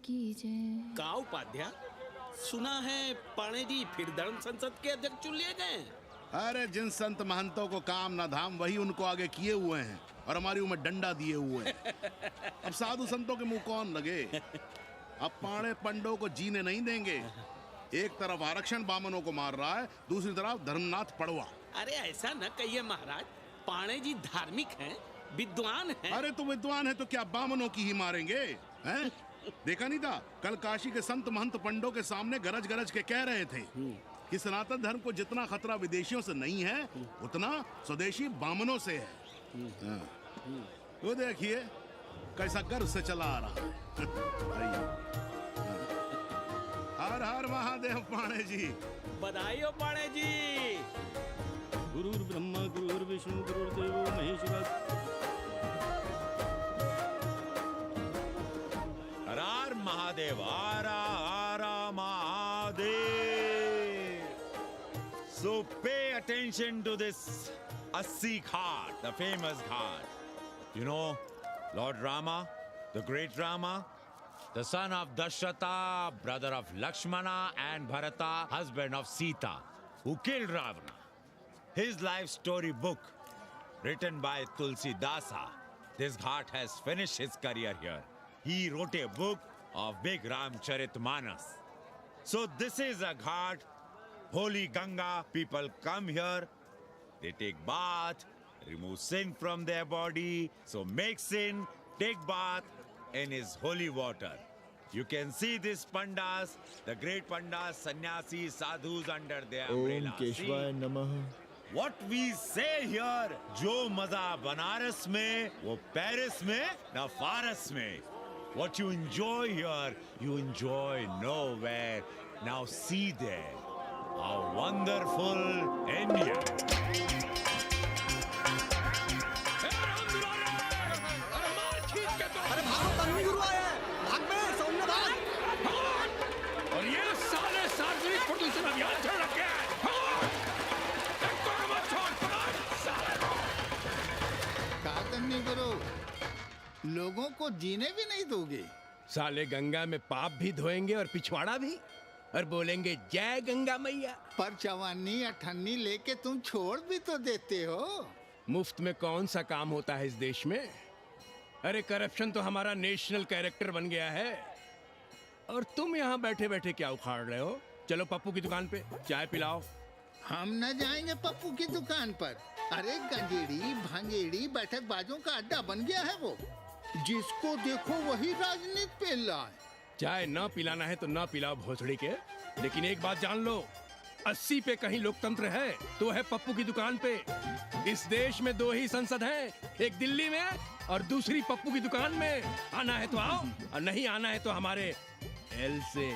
की जय। का उपाध्याय, सुना है पाणे जी फिर धर्म संसद के अध्यक्ष चुन लिए गए। अरे जिन संत महंतों को काम ना धाम वही उनको आगे किए हुए हैं और हमारी उम्र डंडा दिए हुए हैं। अब साधु संतों के मुंह कौन लगे। अब पाणे पंडों को जीने नहीं देंगे। एक तरफ आरक्षण बामनों को मार रहा है, दूसरी तरफ धर्मनाथ पड़वा। अरे ऐसा न कहिए महाराज, पाणे जी धार्मिक हैं, विद्वान हैं। अरे तो विद्वान है तो क्या बामनों की ही मारेंगे हैं? देखा नहीं था कल काशी के संत महंत पंडों के सामने गरज गरज के कह रहे थे कि सनातन धर्म को जितना खतरा विदेशियों से नहीं है उतना स्वदेशी बामनों से है। वो देखिए कैसा गर्व से चला आ रहा है। हर हर महादेव पाणे जी। बधाई हो पाणे जी। गुरुर् ब्रह्मा गुरुर्विष्णु गुरुर्देवो महेश्वर। हर हर महादेव, हर हर Mahadev. So pay attention to this Assi Ghat, the famous ghat. You know, Lord Rama, the great Rama, the son of Dashrata, brother of Lakshmana, and Bharata, husband of Sita, who killed Ravana. His life story book, written by Tulsi Dasa. This ghat has finished his career here. He wrote a book of big Ramcharitmanas. So this is a ghat, holy Ganga. People come here, they take bath, remove sin from their body. So make sin, take bath in his holy water. You can see these pandas, the great pandas, sannyasis, sadhus under their umbrella. ओम केशवाय नमः। What we say here, जो मजा बनारस में, वो Paris में, ना फारस में. What you enjoy here, you enjoy nowhere. Now see there, how wonderful India. अरे भागो, तन्वी गुरु आया है। भाग बे, सौम्य भाग। और ये साले सार्वजनिक प्रदूषण अभियान चल रखे हैं। तन्वी गुरु, लोगों को जीने भी नहीं दोगे। साले गंगा में पाप भी धोएंगे और पिछवाड़ा भी, और बोलेंगे जय गंगा मैया। पर चवानी अठन्नी लेके तुम छोड़ भी तो देते हो। मुफ्त में कौन सा काम होता है इस देश में। अरे करप्शन तो हमारा नेशनल कैरेक्टर बन गया है। और तुम यहाँ बैठे बैठे क्या उखाड़ रहे हो। चलो पप्पू की दुकान पे चाय पिलाओ। हम न जाएंगे पप्पू की दुकान पर। अरे गंजेड़ी भांजेड़ी बैठक बाजों का अड्डा बन गया है वो। जिसको देखो वही राजनीति पेल रहा है। चाय न पिलाना है तो न पिलाओ भोसड़ी के, लेकिन एक बात जान लो, 80 पे कहीं लोकतंत्र है तो है पप्पू की दुकान पे। इस देश में 2 ही संसद हैं, एक दिल्ली में और दूसरी पप्पू की दुकान में। आना है तो आओ और नहीं आना है तो हमारे एल से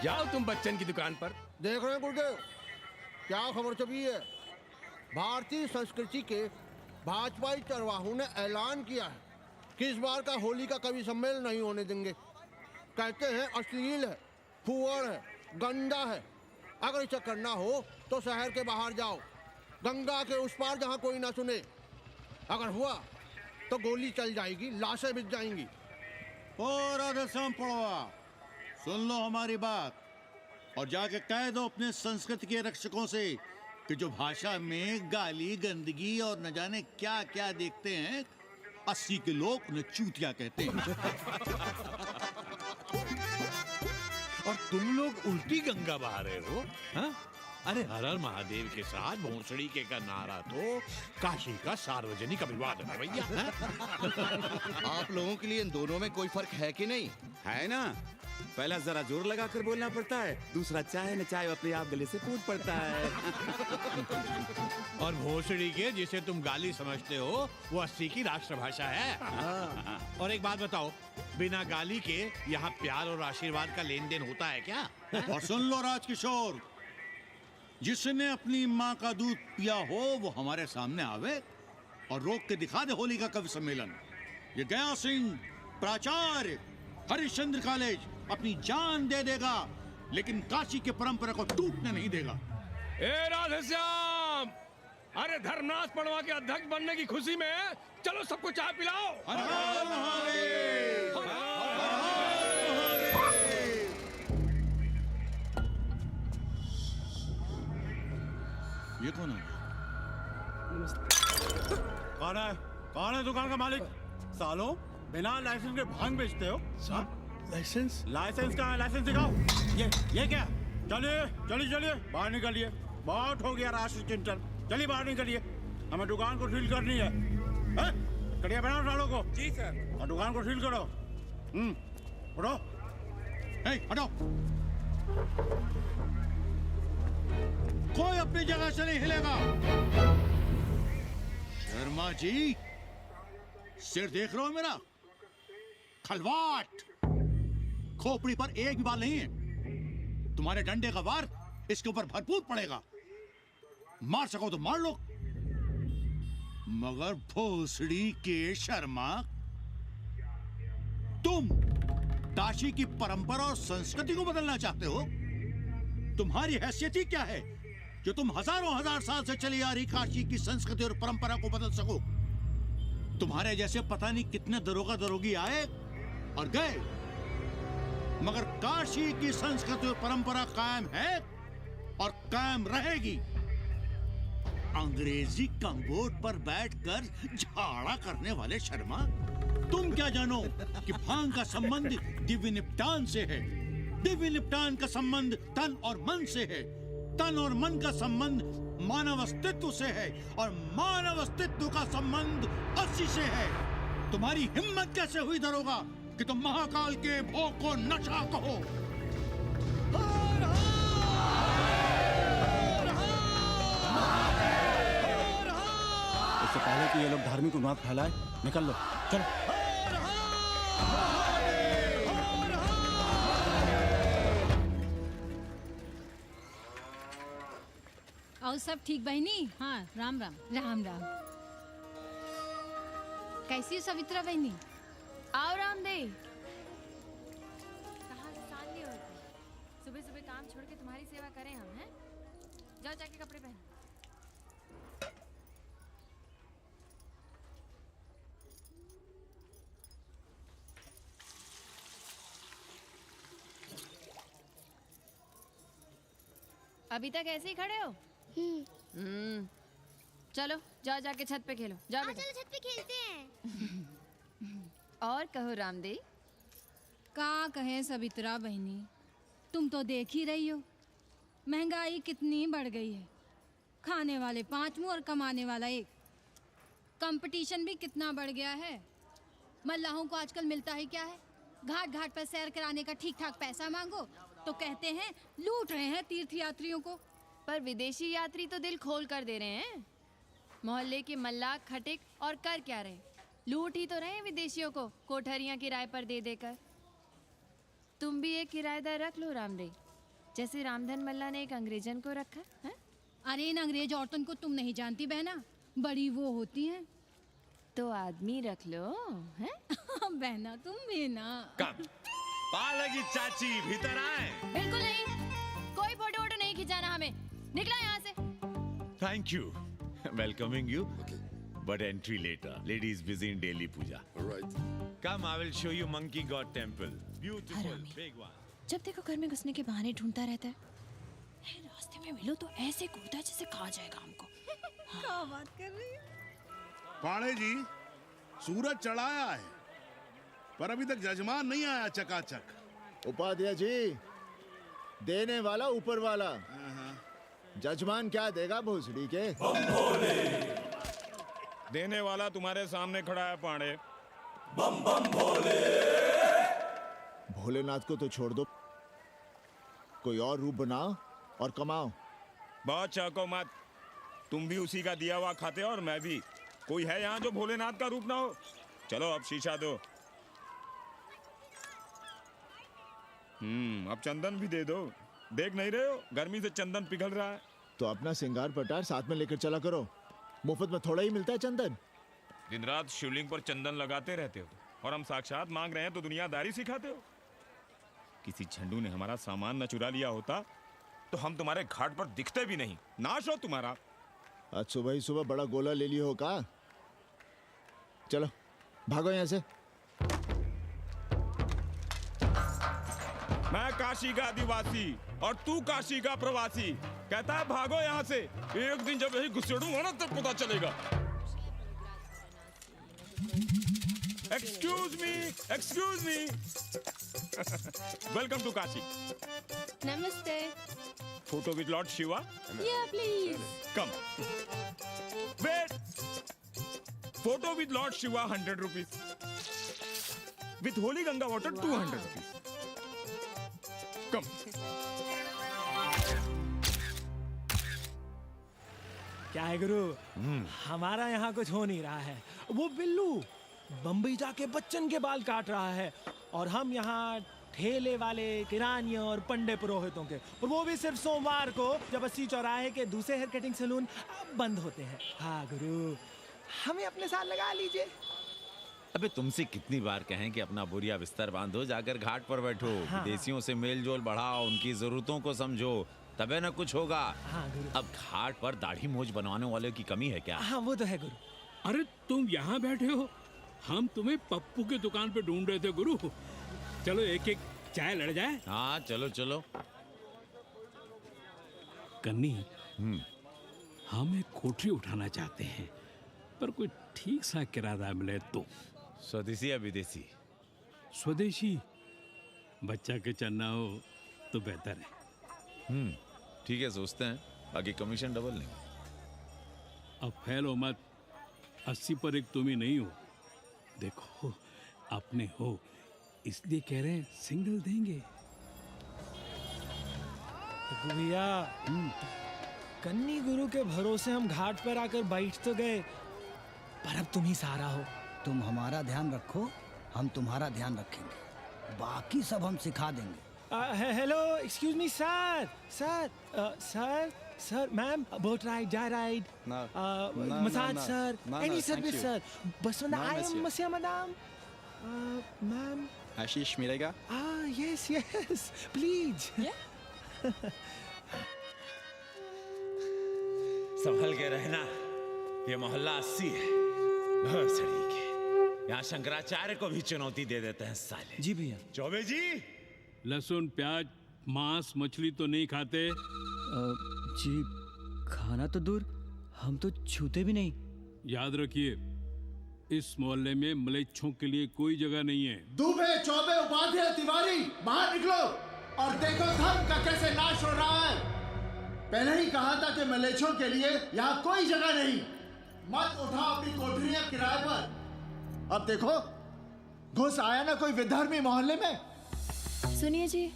जाओ तुम बच्चन की दुकान पर। देख रहे हैं गुरुदेव, क्या खबर छपी है। भारतीय संस्कृति के भाजपाई चरवाहों ने ऐलान किया है कि इस बार का होली का कवि सम्मेलन नहीं होने देंगे। कहते हैं अश्लील है, फुअड़ है, गंदा है। अगर इसे करना हो तो शहर के बाहर जाओ, गंगा के उस पार जहाँ कोई ना सुने। अगर हुआ तो गोली चल जाएगी, लाशें बिक जाएंगी। और राधेश्याम पड़वा, सुन लो हमारी बात और जाके कह दो अपने संस्कृति के रक्षकों से कि जो भाषा में गाली गंदगी और न जाने क्या क्या देखते हैं, 80 के लोग उन्हें चूतिया कहते हैं। और तुम लोग उल्टी गंगा बहा रहे हो, हाँ? अरे हर हर महादेव के साथ भोंसड़ी के का नारा तो काशी का सार्वजनिक अभिवादन है भैया। आप लोगों के लिए इन दोनों में कोई फर्क है कि नहीं? है ना। पहला जरा जोर लगाकर बोलना पड़ता है, दूसरा चाहे न चाहे अपने आप गले से कूद पड़ता है। और भोसड़ी के जिसे तुम गाली समझते हो वो 80 की राष्ट्रभाषा है। और एक बात बताओ, बिना गाली के यहाँ प्यार और आशीर्वाद का लेन देन होता है क्या? और सुन लो राजकिशोर, जिसने अपनी माँ का दूध पिया हो वो हमारे सामने आवे और रोक के दिखा दे होली का कवि सम्मेलन। ये गया सिंह प्राचार्य हरिश्चंद्र कॉलेज अपनी जान दे देगा, लेकिन काशी के परंपरा को टूटने नहीं देगा। ए राधेश्याम, अरे धर्मनाथ पड़वा के अध्यक्ष बनने की खुशी में चलो सबको चाय पिलाओ। हर हर महादेव। ये कौन है? कौन है दुकान का मालिक? सालों बिना लाइसेंस के भांग बेचते हो? लाइसेंस? लाइसेंस कहाँ है? लाइसेंस दिखाओ। ये क्या? चलिए चलिए चलिए बाहर निकलिए। बहुत हो गया राष्ट्रीय चिंतन। चलिए बाहर निकलिए, हमें दुकान को सील करनी है। कड़िया बनाओ सालों को। जी सर। और दुकान को सील करो। उठो। हटो। कोई अपनी जगह से नहीं हिलेगा। शर्मा जी, सिर देख रहे हो मेरा? खलवाट, खोपड़ी पर एक भी बाल नहीं है। तुम्हारे डंडे का वार इसके ऊपर भरपूर पड़ेगा। मार सको तो मार लो, मगर भोसड़ी के शर्मा, तुम काशी की परंपरा और संस्कृति को बदलना चाहते हो? तुम्हारी हैसियत ही क्या है जो तुम हजारों हजार साल से चली आ रही काशी की संस्कृति और परंपरा को बदल सको? तुम्हारे जैसे पता नहीं कितने दरोगा दरोगी आए और गए, मगर काशी की संस्कृति और परंपरा कायम है और कायम रहेगी। अंग्रेजी कम्बोर्ड पर बैठकर झाड़ा करने वाले शर्मा, तुम क्या जानो कि भांग का संबंध दिव्य निपटान से है। दिव्य निपटान का संबंध तन और मन से है। तन और मन का संबंध मानव अस्तित्व से है और मानव अस्तित्व का संबंध अस्सी से है। तुम्हारी हिम्मत कैसे हुई दरोगा कि तुम महाकाल के भोग को नशा कहो? इससे पहले कि ये लोग धार्मिक उन्माद फैलाए, निकल लो, चलो। और सब ठीक बहनी? हाँ, राम राम। राम राम। कैसी हो सवित्रा बहनी? आओ रामदेव। कहाँ से साल लिए होते? सुबह सुबह काम छोड़ के तुम्हारी सेवा करें हम, हैं? जाओ जाके कपड़े पहनो। अभी तक ऐसे ही खड़े हो? चलो जाओ जाके छत पे खेलो। जाओ बेटा। चलो छत पे खेलते हैं। और कहो रामदेव। का कहे सवित्रा बहनी, तुम तो देख ही रही हो महंगाई कितनी बढ़ गई है। खाने वाले 5 मुंह और कमाने वाला 1। कंपटीशन भी कितना बढ़ गया है। मल्लाहों को आजकल मिलता ही क्या है? घाट घाट पर सैर कराने का ठीक ठाक पैसा मांगो तो कहते हैं लूट रहे हैं तीर्थ यात्रियों को। पर विदेशी यात्री तो दिल खोल कर दे रहे हैं। मोहल्ले के मल्लाह खटिक और कर क्या रहे? लूट ही तो रहे हैं विदेशियों को कोठरियां किराए पर दे देकर। तुम भी एक किराएदार रख लो रामदेव, जैसे रामधन मल्ला ने एक अंग्रेजन को रखा है। अरे इन अंग्रेज औरतों को तुम नहीं जानती बहना, बड़ी वो होती हैं। तो आदमी रख लो, हैं? बहना तुम भी ना। पालगी चाची भीतर आए। बिल्कुल नहीं, कोई फोटो वोटो नहीं खिंचाना हमें। निकलो यहाँ से। Thank you. Welcoming you. But entry later. Ladies busy in daily puja. All right. Come, I will show you Monkey God Temple. Beautiful, big one. जब देखो घर में घुसने के बहाने ढूंढता रहता है। रास्ते में मिलो तो ऐसे कूदता है जैसे खा जाएगा हमको। क्या बात कर रही है? पाणे जी, सूरज चढ़ाया है पर अभी तक जजमान नहीं आया चकाचक। उपाध्याय जी, देने वाला ऊपर वाला, जजमान क्या देगा भोसड़ी के? देने वाला तुम्हारे सामने खड़ा है पांडे। बम बम भोले। भोलेनाथ को तो छोड़ दो, कोई और रूप बनाओ और कमाओ। बहुत चाको मत, तुम भी उसी का दिया हुआ खाते हो और मैं भी। कोई है यहाँ जो भोलेनाथ का रूप ना हो? चलो अब शीशा दो। अब चंदन भी दे दो। देख नहीं रहे हो गर्मी से चंदन पिघल रहा है। तो अपना सिंगार पटार साथ में लेकर चला करो, मुफ्त में थोड़ा ही मिलता है चंदन। दिन रात शिवलिंग पर चंदन लगाते रहते हो और हम साक्षात मांग रहे हैं तो दुनियादारी सिखाते हो। किसी झंडू ने हमारा सामान न चुरा लिया होता तो हम तुम्हारे घाट पर दिखते भी नहीं। नाश हो तुम्हारा। आज सुबह ही सुबह बड़ा गोला ले लियो हो का? चलो भागो यहाँ से। मैं काशी का आदिवासी और तू काशी का प्रवासी। कहता है भागो यहाँ से, एक दिन जब यही घुसेड़ूंगा ना तब पता चलेगा। Excuse me welcome to Kashi. नमस्ते। Photo with lord Shiva. Yeah, please. Come wait, photo with lord Shiva 100 rupees, with holy Ganga water 200 rupees. Come. क्या है गुरु, हमारा यहाँ कुछ हो नहीं रहा है। वो बिल्लू बम्बई जाके बच्चन के बाल काट रहा है और हम यहाँ ठेले वाले, किरानियों और पंडे पुरोहितों के, और वो भी सिर्फ सोमवार को, जब 80 चौराहे के दूसरे हेयर कटिंग सैलून बंद होते हैं। हाँ गुरु, हमें अपने साथ लगा लीजिए। अबे तुमसे कितनी बार कहें कि अपना बोरिया बिस्तर बांधो, जाकर घाट पर बैठो, हाँ। विदेशियों से मेल जोल बढ़ाओ, उनकी जरूरतों को समझो, तबे न कुछ होगा। हाँ गुरु। अब घाट पर दाढ़ी मूंछ बनवाने वाले की कमी है क्या? हाँ वो तो है गुरु। अरे तुम यहाँ बैठे हो, हम तुम्हें पप्पू की दुकान पे ढूंढ रहे थे गुरु। चलो एक एक चाय लड़ जाए। हाँ चलो चलो। कन्नी, हम एक कोठरी उठाना चाहते हैं, पर कोई ठीक सा किराया मिले तो। स्वदेशी या विदेशी? स्वदेशी, बच्चा के चन्ना हो तो बेहतर है। ठीक है, सोचते हैं, बाकी कमीशन डबल नहीं। अब फैलो मत, 80 पर एक तुम ही नहीं हो। देखो अपने हो, इसलिए कह रहे हैं सिंगल देंगे। भैया, कन्नी गुरु के भरोसे हम घाट पर आकर बैठ तो गए, पर अब तुम ही सहारा हो। तुम हमारा ध्यान रखो, हम तुम्हारा ध्यान रखेंगे, बाकी सब हम सिखा देंगे। Hello, excuse me sir, sir, ma'am, boat ride, जा ride, massage sir, any service sir, बस आई एम मसिया मैडम, मैम। आशीष मिलेगा? Yes, please. संभल के रहना, ये मोहल्ला 80 है, भोसड़ी के। यहाँ शंकराचार्य को भी चुनौती दे देते हैं साले। जी भैया। चौबे जी, लहसुन, प्याज, मांस, मछली तो नहीं खाते? जी खाना तो दूर, हम तो छूते भी नहीं। याद रखिए, इस मोहल्ले में मलेच्छों के लिए कोई जगह नहीं है। दुबे, चौबे, उपाध्याय, तिवारी, बाहर निकलो और देखो धर्म का कैसे नाश हो रहा है। पहले ही कहा था कि मलेच्छों के लिए यहाँ कोई जगह नहीं। मत उठाओ अपनी कोठरियां किराए पर। अब देखो, घुस आया ना कोई विधर्मी मोहल्ले में। सुनिए जी,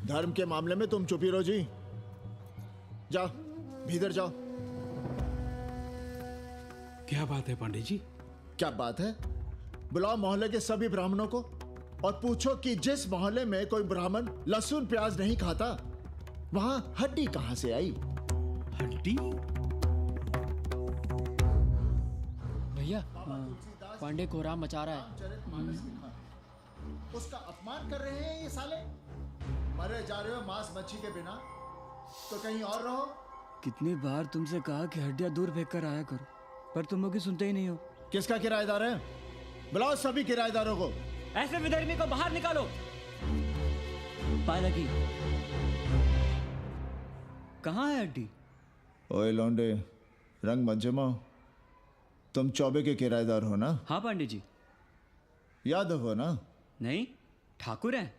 धर्म के मामले में तुम चुप ही रहो जी। जाओ, भीतर जाओ। क्या बात है पंडित जी? क्या बात है? बुलाओ मोहल्ले के सभी ब्राह्मणों को और पूछो कि जिस मोहल्ले में कोई ब्राह्मण लहसुन प्याज नहीं खाता, वहां हड्डी कहां से आई? हड्डी? भैया, पांडे कोहराम मचा रहा है। उसका अपमान कर रहे हैं ये साले। मरे जा रहे हो मांस मच्छी के बिना, तो कहीं और रहो। कितनी बार तुमसे कहा कि हड्डियां दूर फेंक कर आया करो, पर तुम लोग सुनते ही नहीं हो। किसका किराएदार है? बुलाओ सभी किराएदारों को। ऐसे विधर्मी को बाहर निकालो। पालकी, कहाँ है हड्डी? ओए लौंडे, रंग मत जमाओ। तुम चौबे के किराएदार हो ना? हाँ पंडित जी। यादव हो ना? नहीं, ठाकुर हैं।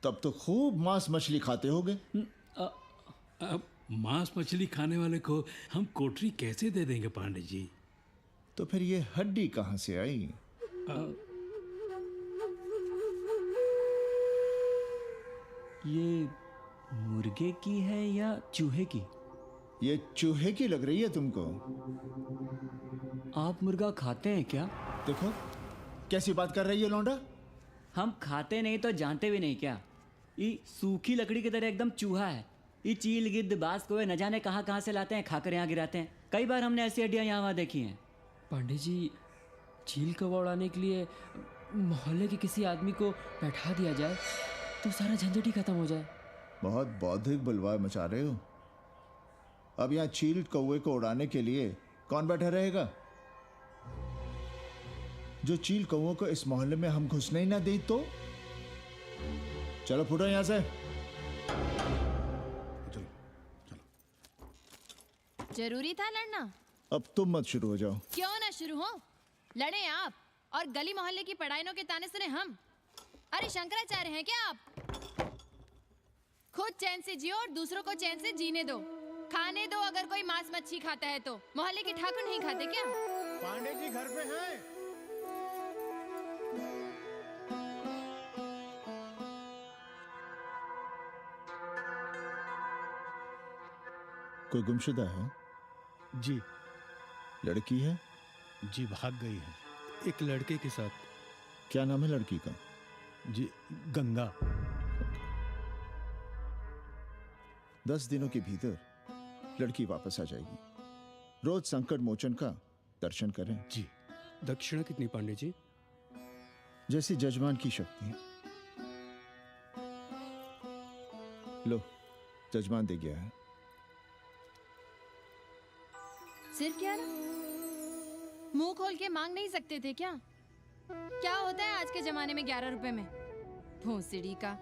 तब तो खूब मांस मछली खाते होगे। अब मांस मछली खाने वाले को हम कोठरी कैसे दे देंगे पांडे जी? तो फिर ये हड्डी कहां से आई? ये मुर्गे की है या चूहे की? ये चूहे की लग रही है तुमको। आप मुर्गा खाते हैं क्या? देखो कैसी बात कर रही है लौंडा। हम खाते नहीं तो जानते भी नहीं क्या? ये सूखी लकड़ी की तरह एकदम चूहा है। ये चील, गिद्ध, बाज को न जाने कहाँ से लाते हैं, खाकर यहाँ गिराते हैं। कई बार हमने ऐसी हड्डियाँ यहाँ वहाँ देखी हैं। पांडे जी, चील कौवा उड़ाने के लिए मोहल्ले के किसी आदमी को बैठा दिया जाए तो सारा झंझट ही खत्म हो जाए। बहुत बौद्धिक बुलवा मचा रहे हो। अब यहाँ चील कौवे को उड़ाने के लिए कौन बैठा रहेगा? जो चील कौवों को इस मोहल्ले में हम घुसने ही ना दें तो? चलो फुटो यहाँ से। चलो चलो। जरूरी था लड़ना? अब तुम मत शुरू हो जाओ। क्यों ना शुरू हो? लड़े आप और गली मोहल्ले की पढ़ाइयों के ताने सुने हम। अरे शंकराचार्य हैं क्या आप? खुद चैन से जियो और दूसरों को चैन से जीने दो। खाने दो अगर कोई मांस मच्छी खाता है तो। मोहल्ले के ठाकुर नहीं खाते क्या? पांडे जी घर पे हैं? कोई गुमशुदा है? जी। लड़की है? जी भाग गई है एक लड़के के साथ। क्या नाम है लड़की का? जी गंगा। 10 दिनों के भीतर लड़की वापस आ जाएगी। रोज संकट मोचन का दर्शन करें। जी। दक्षिणा कितनी पांडे जी? जैसी जजमान की शक्ति। लो, जजमान दे गया है। सिर्फ क्या ना? मुंह खोल के मांग नहीं सकते थे क्या? क्या होता है आज के जमाने में 11 रुपए में? भोसड़ी का।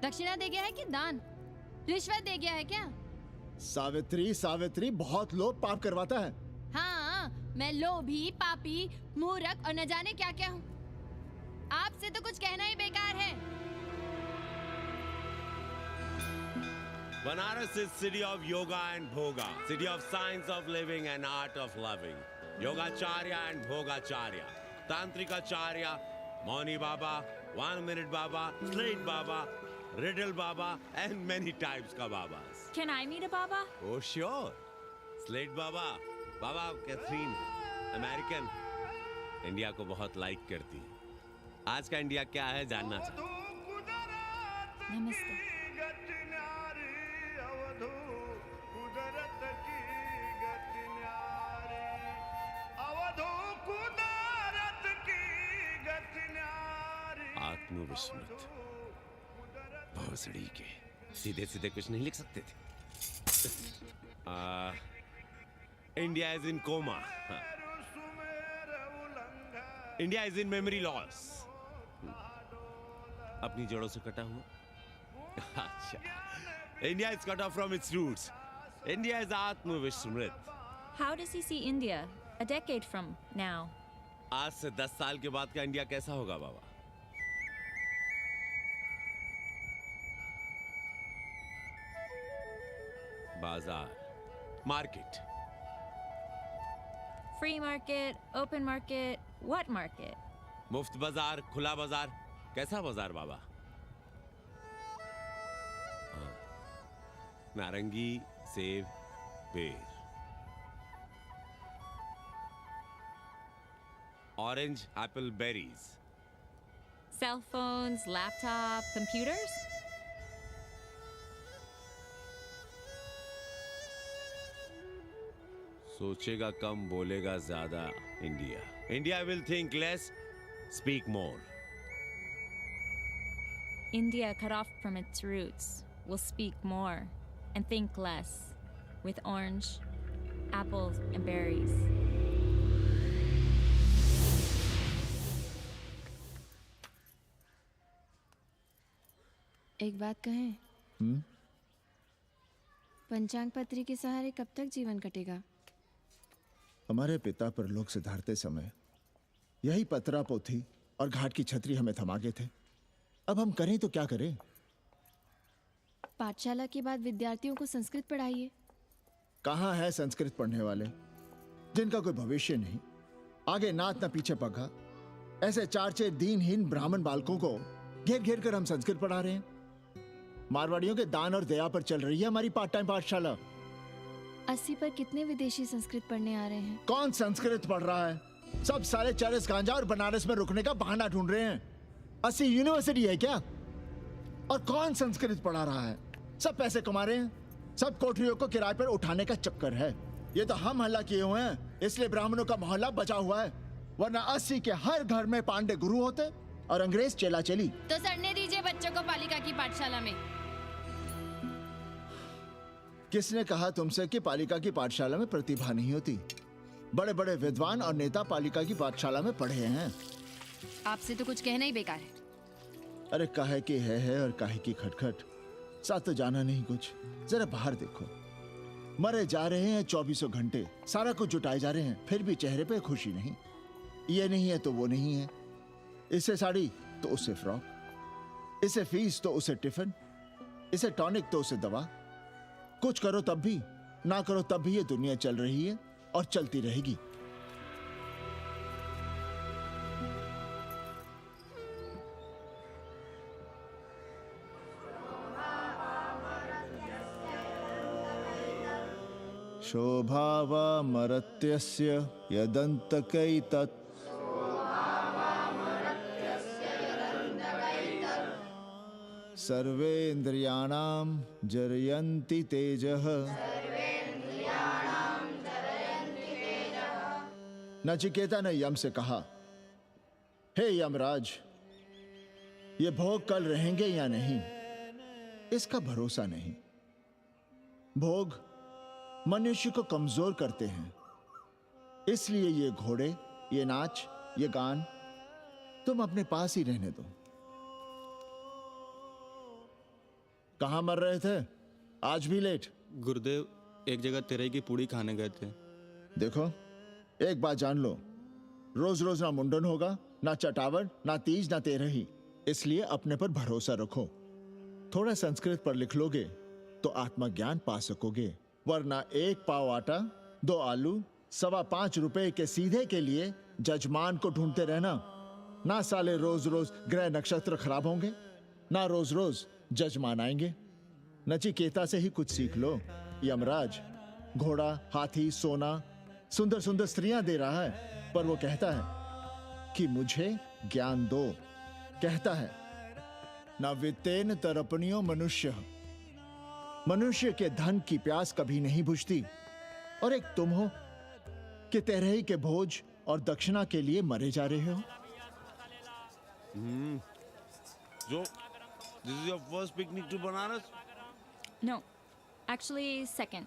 दक्षिणा दे गया है कि दान? रिश्वत दे गया है क्या? सावित्री, सावित्री बहुत लोभ पाप करवाता है। हाँ, मैं लोभी, पापी, मूर्ख और न जाने क्या क्या हूँ। आपसे तो कुछ कहना ही बेकार है। Banaras is city of yoga and bhoga, city of science of living and art of loving. Yogacharya and Bhogacharya, Tantrikacharya, Mauni Baba, 1 Minute Baba, Slate Baba, Riddle Baba, and many types ka Babas. Can I meet a Baba? Oh sure, Slate Baba, Baba Catherine, American, India को बहुत like करती है। आज का India क्या है जानना चाहती हूँ। नमस्ते। आत्मविस्मृत भोसड़ी के सीधे सीधे कुछ नहीं लिख सकते थे। India is in coma. India is in memory loss. अपनी जड़ों से कटा हुआ। अच्छा, India is cut off from its roots. India is आत्मविस्मृत। How does he see India a decade from now? आज से 10 साल के बाद का इंडिया कैसा होगा बाबा? बाजार, market. Free market, open market, what market? मुफ्त बाजार, खुला बाजार, कैसा बाजार बाबा? हाँ, नारंगी, सेब, बेर। Orange, apple, berries. Cell phones, laptop, computers? सोचेगा कम, बोलेगा ज्यादा। India India will think less, speak more. India, cut off from its roots, will speak more and think less, with orange, apples, and berries. एक बात कहें? पंचांग पत्री के सहारे कब तक जीवन कटेगा? हमारे पिता परलोक से धारते समय यही पतरा पोथी और घाट की छतरी हमें थमा गए थे। अब हम करें तो क्या करें? पाठशाला के बाद विद्यार्थियों को संस्कृत पढ़ाइए। कहाँ है संस्कृत पढ़ने वाले जिनका कोई भविष्य नहीं, आगे नात न पीछे पगा। ऐसे 4 दीनहीन ब्राह्मण बालकों को घेर घेर कर हम संस्कृत पढ़ा रहे हैं। मारवाड़ियों के दान और दया पर चल रही है हमारी पार्ट टाइम पाठशाला। 80 पर कितने विदेशी संस्कृत पढ़ने आ रहे हैं? कौन संस्कृत पढ़ रहा है? सब सारे चरस गांजा और बनारस में रुकने का बहाना ढूंढ रहे हैं। 80 यूनिवर्सिटी है क्या? और कौन संस्कृत पढ़ा रहा है? सब पैसे कमा रहे हैं। सब कोठरियों को किराए पर उठाने का चक्कर है। ये तो हम हल्ला किए हुए हैं, इसलिए ब्राह्मणों का मोहल्ला बचा हुआ है। वरना 80 के हर घर में पांडे गुरु होते और अंग्रेज चेला चली। तो सड़ने दीजिए बच्चों को पालिका की पाठशाला में। किसने कहा तुमसे कि पालिका की पाठशाला में प्रतिभा नहीं होती? बड़े बड़े विद्वान और नेता पालिका की पाठशाला में पढ़े हैं। आपसे तो कुछ कहना ही बेकार है। अरे काहे की है और काहे की खटखट, साथ तो जाना नहीं कुछ। जरा बाहर देखो, मरे जा रहे हैं 2400 घंटे, सारा कुछ जुटाए जा रहे हैं, फिर भी चेहरे पे खुशी नहीं। ये नहीं है तो वो नहीं है, इसे साड़ी तो उसे फ्रॉक, इसे फीस तो उसे टिफिन, इसे टॉनिक तो उसे दवा। कुछ करो तब भी, ना करो तब भी ये दुनिया चल रही है और चलती रहेगी। शोभावामरत्यस्य यदन्तकैतत् सर्वेन्द्रियाणां जरयन्ति तेजः। नचिकेता ने यम से कहा, हे यमराज, ये भोग कल रहेंगे या नहीं, इसका भरोसा नहीं। भोग मनुष्य को कमजोर करते हैं, इसलिए ये घोड़े, ये नाच, ये गान तुम अपने पास ही रहने दो। कहां मर रहे थे? आज भी लेट? गुरुदेव, एक जगह तेरई की पूड़ी खाने गए थे। देखो, एक बात जान लो, रोज रोज ना मुंडन होगा, ना चटावट, ना तीज, ना तेरही। इसलिए अपने पर भरोसा रखो। थोड़ा संस्कृत पर लिख लोगे तो आत्मज्ञान पा सकोगे, वरना 1 पाव आटा, 2 आलू, 5.25 रुपए के सीधे के लिए जजमान को ढूंढते रहना। ना साले रोज रोज ग्रह नक्षत्र खराब होंगे, ना रोज रोज जजमान आएंगे। नचिकेता से ही कुछ सीख लो। यमराज घोड़ा, हाथी, सोना, सुंदर सुंदर स्त्रियां दे रहा है, पर वो कहता है कि मुझे ज्ञान दो। कहता है, ना वित्तेन तरपणियो मनुष्य, मनुष्य के धन की प्यास कभी नहीं बुझती। और एक तुम हो कि तेरही के भोज और दक्षिणा के लिए मरे जा रहे हो। So, this is your first picnic to Banaras? No, actually second.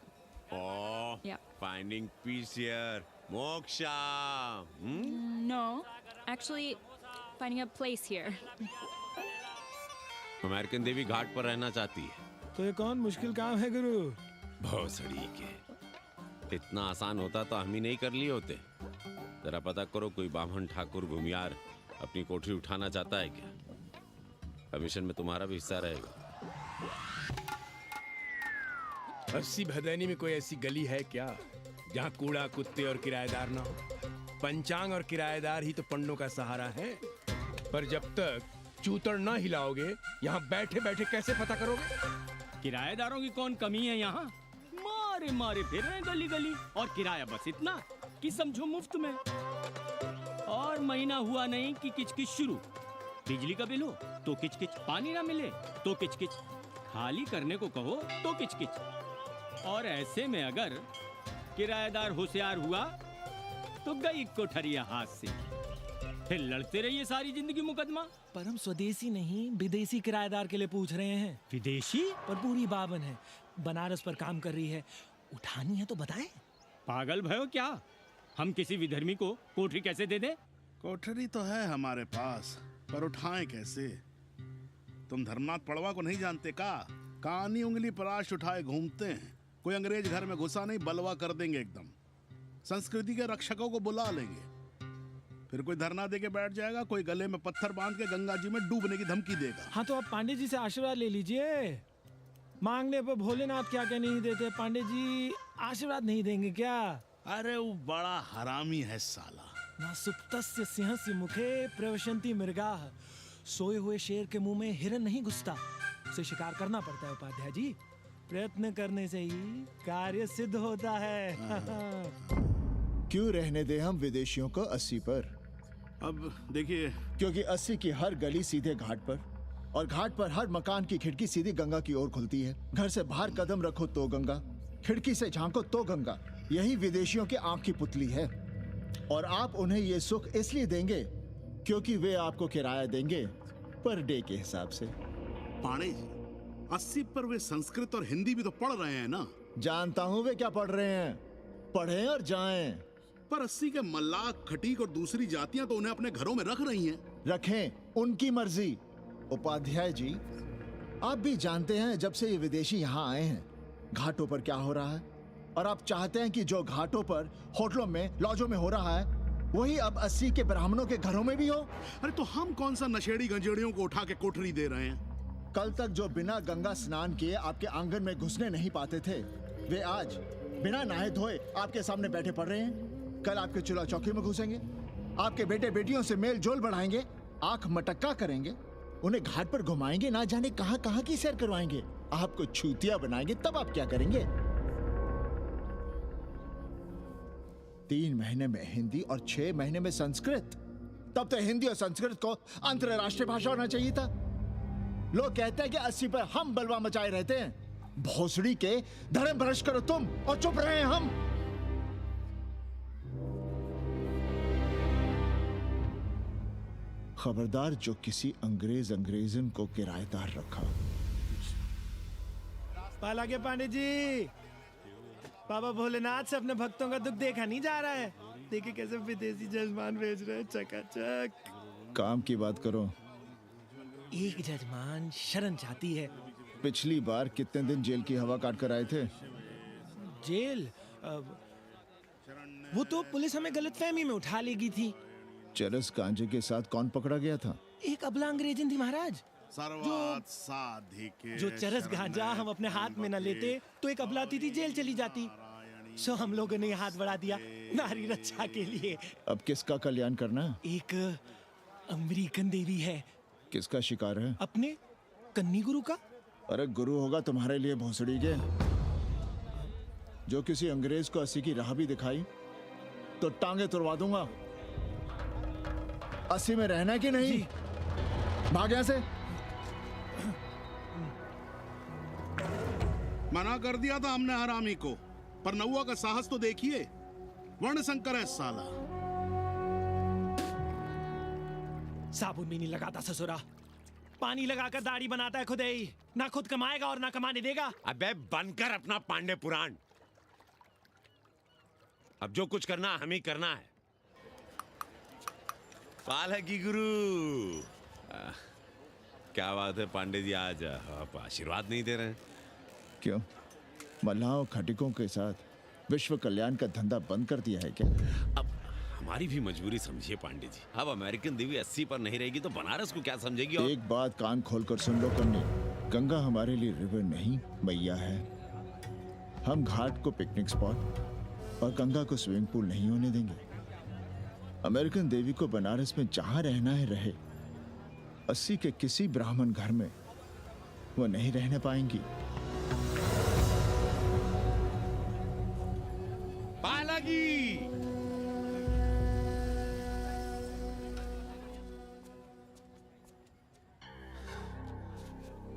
Oh, Yeah. finding peace here. Moksha. No, actually finding a place here. American देवी घाट पर रहना चाहती है। तो ये कौन मुश्किल काम है गुरु? भौसड़ी के, इतना आसान होता तो हम ही नहीं कर लिए होते। जरा पता करो, कोई बामन ठाकुर भूमियार अपनी कोठरी उठाना चाहता है क्या? कमीशन में तुम्हारा भी हिस्सा रहेगा। 80 भदैनी में कोई ऐसी गली है क्या जहाँ कूड़ा, कुत्ते और किराएदार ना हो? पंचांग और किराएदार ही तो पंडों का सहारा है। पर जब तक चूतड़ ना हिलाओगे, यहाँ बैठे बैठे कैसे पता करोगे? किराएदारों की कौन कमी है यहाँ? मारे मारे फिर रहे गली गली, और किराया बस इतना कि समझो मुफ्त में। और महीना हुआ नहीं कि किचकिच शुरू। बिजली का बिल हो तो किचकिच, पानी ना मिले तो किचकिच, खाली करने को कहो तो किचकिच। और ऐसे में अगर किराएदार होशियार हुआ तो गई कोठरिया हाथ से, फिर लड़ते रहिए सारी जिंदगी मुकदमा। पर हम स्वदेशी नहीं, विदेशी किराएदार के लिए पूछ रहे हैं। विदेशी? पर पूरी बावन है, बनारस पर काम कर रही है, उठानी है तो बताएं। पागल भयो क्या? हम किसी विधर्मी को कोठरी कैसे दे दें? कोठरी तो है हमारे पास, पर उठाएं कैसे? तुम धर्मनाथ पड़वा को नहीं जानते का? कानी उंगली पराश उठाए घूमते हैं। कोई अंग्रेज घर में घुसा नहीं, बलवा कर देंगे एकदम। संस्कृति के रक्षकों को बुला लेंगे, फिर कोई धरना दे के बैठ जाएगा, कोई गले में पत्थर बांध के गंगा जी में डूबने की धमकी देगा। हाँ तो आप पांडे जी से आशीर्वाद ले लीजिए। मांगने पर भोलेनाथ क्या क्या नहीं देते, पांडे जी आशीर्वाद नहीं देंगे क्या? अरे वो बड़ा हरामी है साला। ना सुप्तस्य सिंहस्य मुखे प्रवशन्ति मृगाः, सोए हुए शेर के मुंह में हिरन नहीं घुसता, उसे शिकार करना पड़ता है उपाध्याय जी। प्रयत्न करने से ही कार्य सिद्ध होता है। क्यों रहने दे हम विदेशियों को 80 पर? अब देखिए, क्योंकि 80 की हर गली सीधे घाट पर, और घाट पर हर मकान की खिड़की सीधी गंगा की ओर खुलती है। घर से बाहर कदम रखो तो गंगा, खिड़की से झांको तो गंगा। यही विदेशियों की आंख की पुतली है। और आप उन्हें ये सुख इसलिए देंगे क्योंकि वे आपको किराया देंगे पर डे के हिसाब से। पाणे जी, 80 पर वे संस्कृत और हिंदी भी तो पढ़ रहे हैं ना? जानता हूँ वे क्या पढ़ रहे हैं, पढ़ें और जाएं। पर 80 के मल्लाक, खटीक और दूसरी जातियां तो उन्हें अपने घरों में रख रही हैं। रखें, उनकी मर्जी। उपाध्याय जी, आप भी जानते हैं जब से ये विदेशी यहाँ आए हैं घाटों पर क्या हो रहा है। और आप चाहते हैं कि जो घाटों पर, होटलों में, लॉजों में हो रहा है वही अब 80 के ब्राह्मणों के घरों में भी हो? अरे तो हम कौन सा नशेड़ी गंजेड़ियों को उठा के कोठरी दे रहे हैं? कल तक जो बिना गंगा स्नान किए आपके आंगन में घुसने नहीं पाते थे, वे आज बिना नहाए धोए आपके सामने बैठे पड़ रहे हैं। कल आपके चूल्हा चौकी में घुसेंगे, आपके बेटे बेटियों से मेल जोल बढ़ाएंगे, आंख मटक्का करेंगे, उन्हें घाट पर घुमाएंगे, ना जाने कहां कहां की सैर करवाएंगे, आपको छूतिया बनाएंगे। तब आप क्या करेंगे? 3 महीने में हिंदी और 6 महीने में संस्कृत। तब तो हिंदी और संस्कृत को अंतरराष्ट्रीय भाषा होना चाहिए था। लोग कहते हैं कि 80 पर हम बलवा मचाए रहते हैं। भोसड़ी के धर्म भ्रष्ट करो तुम और चुप रहे हम। खबरदार जो किसी अंग्रेजन को किराएदार रखा। पाला के पांडे जी, बाबा भोलेनाथ से अपने भक्तों का दुख देखा नहीं जा रहा है। देखिए कैसे विदेशी जजमान भेज रहे हैं, चकाचक। काम की बात करो। एक जजमान शरण चाहती है। पिछली बार कितने दिन जेल की हवा काट कर आए थे? जेल? वो तो पुलिस हमें गलतफहमी में उठा लेगी थी। चरस गांजे के साथ कौन पकड़ा गया था? एक अबला अंग्रेजन थी महाराज। जो चरस गांजा हम अपने हाथ में न लेते तो एक अबलाती थी जेल चली जाती। सो हम लोगों ने हाथ बढ़ा दिया नारी रक्षा के लिए। अब किसका कल्याण करना? एक अमेरिकन देवी है। किसका शिकार है? अपने कन्नी गुरु का। अरे गुरु होगा तुम्हारे लिए भोसड़ी के। जो किसी अंग्रेज को 80 की राह भी दिखाई तो टांगे तुड़वा दूंगा। 80 में रहना कि नहीं? भाग यहां से। मना कर दिया था हमने हरामी को, पर नौआ का साहस तो देखिए। वर्ण संकर है साला। साबुन भी नहीं लगाता ससुरा, पानी लगाकर दाढ़ी बनाता है खुद ही। ना खुद कमाएगा और ना कमाने देगा। अबे बनकर अपना पांडे पुराण। अब जो कुछ करना हम ही करना है। पालकी गुरु। क्या बात है पांडे जी, आज आप आशीर्वाद नहीं दे रहे हैं? क्यों? मल्लाहों खटिकों के साथ विश्व कल्याण का धंधा बंद कर दिया है क्या? अब हमारी भी मजबूरी समझिए पांडे जी। अब अमेरिकन देवी 80 पर नहीं रहेगी तो बनारस को क्या समझेगी? और एक बात कान खोलकर सुन लो कन्नी, गंगा हमारे लिए रिवर नहीं मैया है। हम घाट को पिकनिक स्पॉट और गंगा को स्विमिंग पूल नहीं होने देंगे। अमेरिकन देवी को बनारस में जहां रहना है रहे। 80 के किसी ब्राह्मण घर में वो नहीं रहने पाएंगी। पालकी!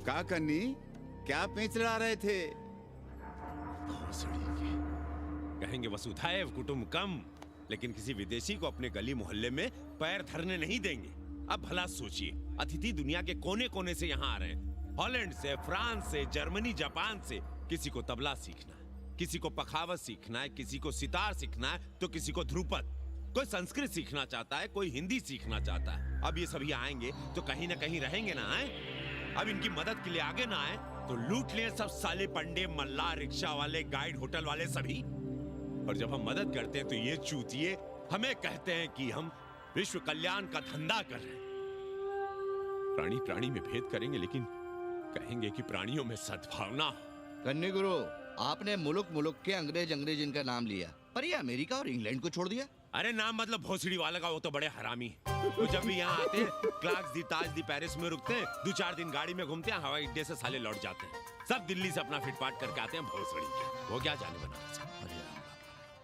का कन्नी, क्या पेंच लड़ा रहे थे? कहेंगे वसुधैव कुटुंबकम, लेकिन किसी विदेशी को अपने गली मोहल्ले में पैर धरने नहीं देंगे। अब भला सोचिए, अतिथि दुनिया के कोने कोने से यहाँ आ रहे हैं। हॉलैंड से, फ्रांस से, जर्मनी, जापान से। किसी को तबला सीखना है, किसी को पखावत सीखना है, किसी को सितार सीखना है, तो किसी को ध्रुपद। कोई संस्कृत सीखना चाहता है, कोई हिंदी सीखना चाहता है। अब ये सभी आएंगे तो कहीं ना कहीं रहेंगे ना। आए अब इनकी मदद के लिए आगे ना आए तो लूट ले सब साले पंडे, मल्ला, रिक्शा वाले, गाइड, होटल वाले सभी। और जब हम मदद करते हैं तो ये चूतिए हमें कहते हैं कि हम विश्व कल्याण का धंधा कर रहे हैं। प्राणी प्राणी में भेद करेंगे, लेकिन कहेंगे कि प्राणियों में सद्भावना हो। कन्नी गुरु, आपने मुल्क मुल्क के अंग्रेज इनका नाम लिया, पर ये अमेरिका और इंग्लैंड को छोड़ दिया। अरे नाम मतलब भोसड़ी वाला का, वो तो बड़े हरामी है। वो जब भी यहाँ आते हैं क्लार्क्स दी, ताज दी, पेरिस में रुकते हैं, 2-4 दिन गाड़ी में घूमते हैं, हवाई अड्डे से साले लौट जाते हैं। सब दिल्ली से अपना फिटपाट करके आते हैं भोसड़ी के। वो क्या जाने बनारस।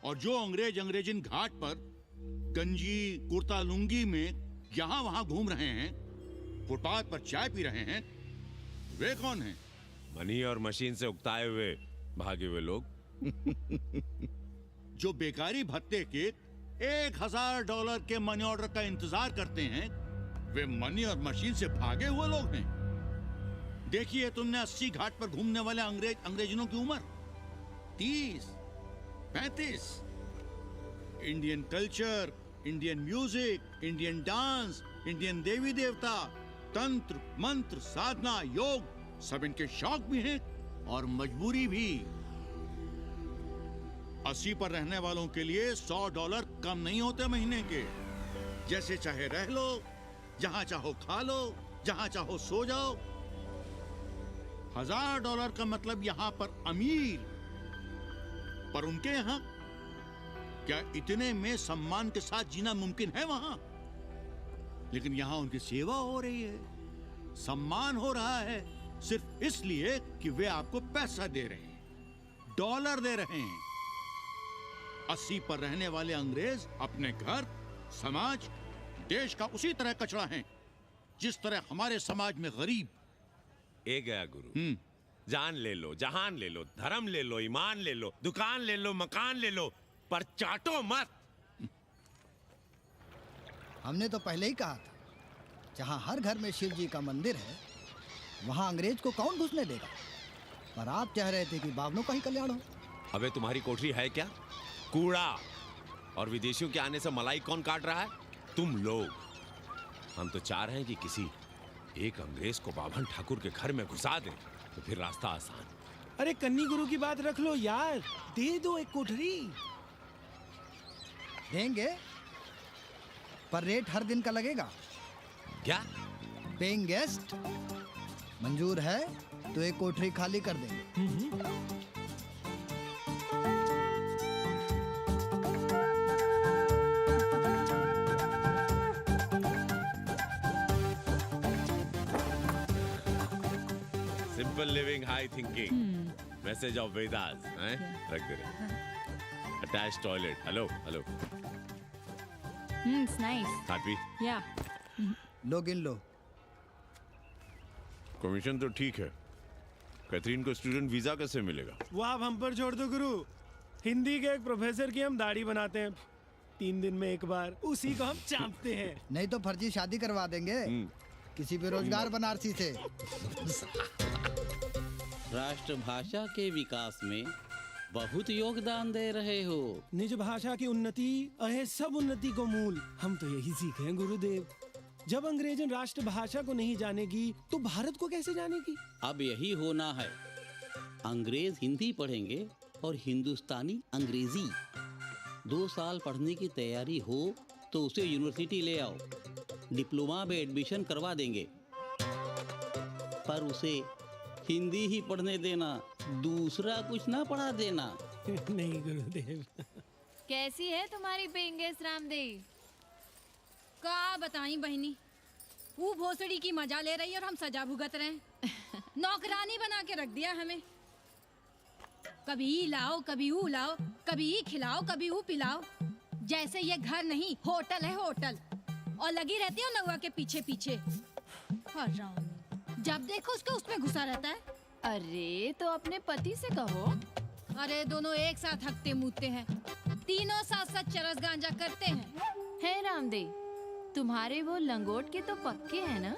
और जो अंग्रेजिन घाट पर गंजी कुर्ता लुंगी में यहाँ वहाँ घूम रहे हैं, फुटपाथ पर चाय पी रहे हैं, वे कौन हैं? मनी और मशीन से उकताए हुए भागे हुए लोग। जो बेकारी भत्ते के $1000 के मनी ऑर्डर का इंतजार करते हैं, वे मनी और मशीन से भागे हुए लोग हैं। देखिए तुमने 80 घाट पर घूमने वाले अंग्रेजनों की उम्र 30-35। Indian culture, Indian music, Indian dance, Indian देवी देवता, तंत्र मंत्र, साधना, योग, सब इनके शौक भी हैं और मजबूरी भी। 80 पर रहने वालों के लिए $100 कम नहीं होते महीने के। जैसे चाहे रह लो, जहां चाहो खा लो, जहां चाहो सो जाओ। $1000 का मतलब यहां पर अमीर, पर उनके यहां क्या इतने में सम्मान के साथ जीना मुमकिन है वहां? लेकिन यहां उनकी सेवा हो रही है, सम्मान हो रहा है, सिर्फ इसलिए कि वे आपको पैसा दे रहे हैं, डॉलर दे रहे हैं। 80 पर रहने वाले अंग्रेज अपने घर, समाज, देश का उसी तरह कचरा हैं जिस तरह हमारे समाज में गरीब। ए गया गुरु, जान ले लो, जहान ले लो, धर्म ले लो, ईमान ले लो, दुकान ले लो, मकान ले लो, पर चाटो मत। हमने तो पहले ही कहा था, जहाँ हर घर में शिव जी का मंदिर है, वहाँ अंग्रेज को कौन घुसने देगा। पर आप चाह रहे थे कि बावनों का ही कल्याण हो। अबे तुम्हारी कोठरी है क्या? कूड़ा। और विदेशियों के आने से मलाई कौन काट रहा है? तुम लोग। हम तो चाह रहे हैं कि किसी एक अंग्रेज को बाभन ठाकुर के घर में घुसा दें, तो फिर रास्ता आसान। अरे कन्नी गुरु की बात रख लो यार, दे दो एक कोठरी। देंगे, पर रेट हर दिन का लगेगा। क्या? पेइंग गेस्ट मंजूर है तो एक कोठरी खाली कर देंगे। Simple living, high thinking, message of Vedas, हैं? रख दे रहे। Attach toilet. Hello hello. It's nice. Happy? Yeah. लो गिन लो। कमीशन तो ठीक है, कैथरीन को स्टूडेंट वीजा कैसे मिलेगा? वो आप हम पर छोड़ दो गुरु। हिंदी के एक प्रोफेसर की हम दाढ़ी बनाते हैं 3 दिन में एक बार, उसी को हम चापते हैं। नहीं तो फर्जी शादी करवा देंगे किसी बेरोजगार बनारसी से। राष्ट्रभाषा के विकास में बहुत योगदान दे रहे हो। निज भाषा की उन्नति अहे सब उन्नति को मूल। हम तो यही सीखे हैं गुरुदेव। जब अंग्रेजन राष्ट्रभाषा को नहीं जानेगी तो भारत को कैसे जानेगी? अब यही होना है। अंग्रेज हिंदी पढ़ेंगे और हिंदुस्तानी अंग्रेजी। 2 साल पढ़ने की तैयारी हो तो उसे यूनिवर्सिटी ले आओ, डिप्लोमा में एडमिशन करवा देंगे, पर उसे हिंदी ही पढ़ने देना, दूसरा कुछ ना पढ़ा देना। नहीं गुरुदेव। कैसी है तुम्हारी पेंगेस रामदेव? का बताई बहनी, वो भोसड़ी की मजा ले रही है और हम सजा भुगत रहे हैं। नौकरानी बना के रख दिया हमें। कभी ई लाओ, कभी ऊ लाओ, कभी ई खिलाओ, कभी ऊ पिलाओ। जैसे ये घर नहीं होटल है, होटल। और लगी रहती हो नौवा के पीछे पीछे। हरामी, जब देखो उसको उसमें घुसा रहता है। अरे तो अपने पति से कहो। अरे दोनों एक साथ हकते मुतते हैं, तीनों साथ साथ चरस गांजा करते हैं। है रामदेव, तुम्हारे वो लंगोट के तो पक्के हैं ना?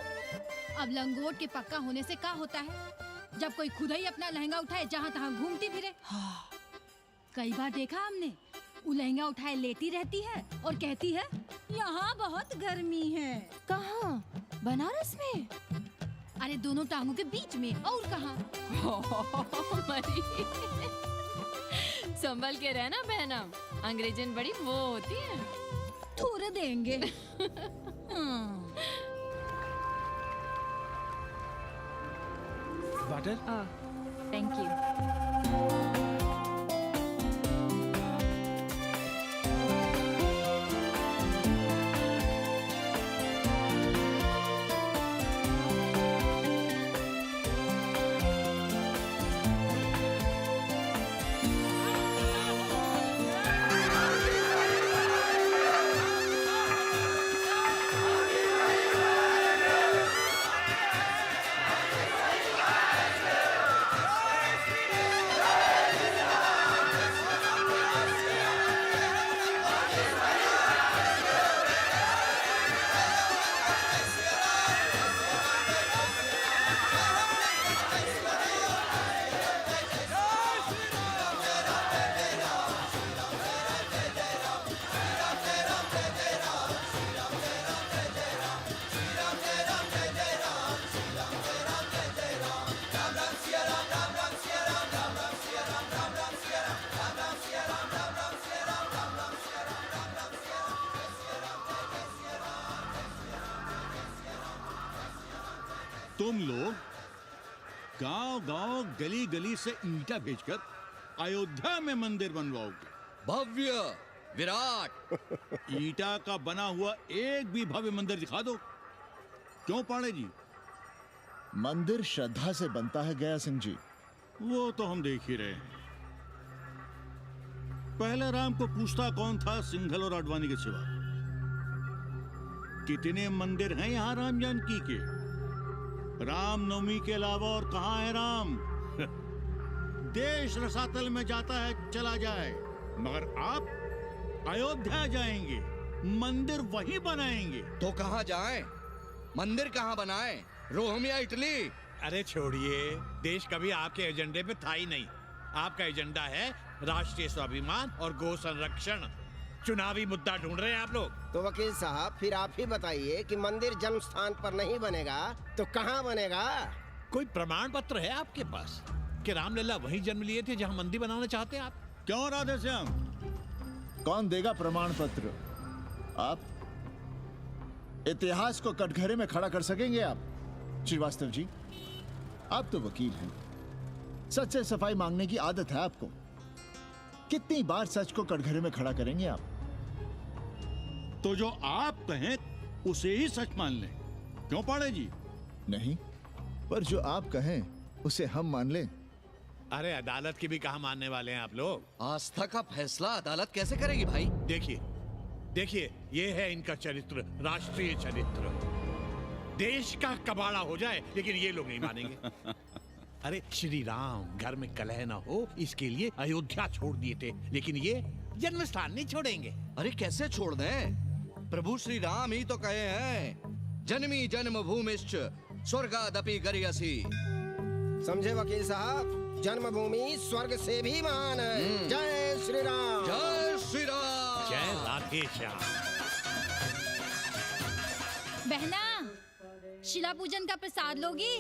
अब लंगोट के पक्का होने से क्या होता है, जब कोई खुद ही अपना लहंगा उठाए जहाँ तहाँ घूमती फिरे। कई बार देखा हमने, वो लहंगा उठाए लेटी रहती है और कहती है यहाँ बहुत गर्मी है। कहाँ? बनारस में? अरे दोनों टांगों के बीच में, और कहाँ? मरी। संभल के रहना बहनम, अंग्रेजन बड़ी वो होती है। थोड़े देंगे। वाटर? Thank you. गली गली से ईंटा भेजकर अयोध्या में मंदिर बनवाओगे? भव्य, विराट। ईंटा का बना हुआ एक भी भव्य मंदिर दिखा दो। क्यों पाड़े जी? मंदिर श्रद्धा से बनता है गया सिंह जी। वो तो हम देख ही रहे हैं। पहले राम को पूछता कौन था सिंघल और आडवाणी के सिवा? कितने मंदिर हैं यहाँ राम जानकी के? रामनवमी के अलावा और कहाँ है राम? देश रसातल में जाता है चला जाए, मगर आप अयोध्या जाएंगे, मंदिर वहीं बनाएंगे। तो कहाँ जाएं? मंदिर कहाँ बनाएं? रोम या इटली? अरे छोड़िए, देश कभी आपके एजेंडे पे था ही नहीं। आपका एजेंडा है राष्ट्रीय स्वाभिमान और गौ संरक्षण। चुनावी मुद्दा ढूंढ रहे हैं आप लोग। तो वकील साहब फिर आप ही बताइए कि मंदिर जन्म स्थान पर नहीं बनेगा तो कहाँ बनेगा? कोई प्रमाण पत्र है आपके पास कि रामलला वहीं जन्म लिए थे जहां मंदिर बनाना चाहते हैं आप? क्यों राधे श्याम? कौन देगा प्रमाण पत्र? आप इतिहास को कटघरे में खड़ा कर सकेंगे आप? श्रीवास्तव जी, आप तो वकील हैं, सच से सफाई मांगने की आदत है आपको। कितनी बार सच को कटघरे में खड़ा करेंगे आप? तो जो आप कहें उसे ही सच मान लें। क्यों पाड़े जी? नहीं, पर जो आप कहें उसे हम मान लें। अरे अदालत की भी कहा मानने वाले हैं आप लोग? आस्था का फैसला अदालत कैसे करेगी भाई? देखिए, ये है इनका चरित्र, राष्ट्रीय चरित्र। देश का कबाड़ा हो जाए लेकिन ये लोग नहीं मानेंगे। अरे श्री राम घर में कलह ना हो इसके लिए अयोध्या छोड़ दिए थे, लेकिन ये जन्म स्थान नहीं छोड़ेंगे। अरे कैसे छोड़ दें? प्रभु श्री राम ही तो कहे हैं, जन्मी जन्मभूमिश्च स्वर्गादपि गरियसी। समझे वकील साहब, जन्मभूमि स्वर्ग से भी महान है। जय श्री राम। जय श्री राम। जय राधे श्याम। बहना, शिला पूजन का प्रसाद लोगी?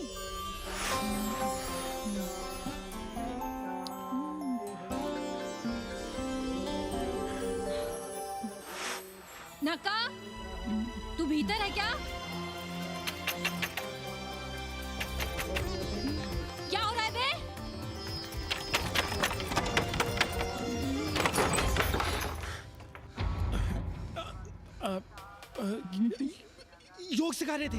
नका, तू भीतर है क्या? क्या हो रहा है बे? योग सिखा रहे थे।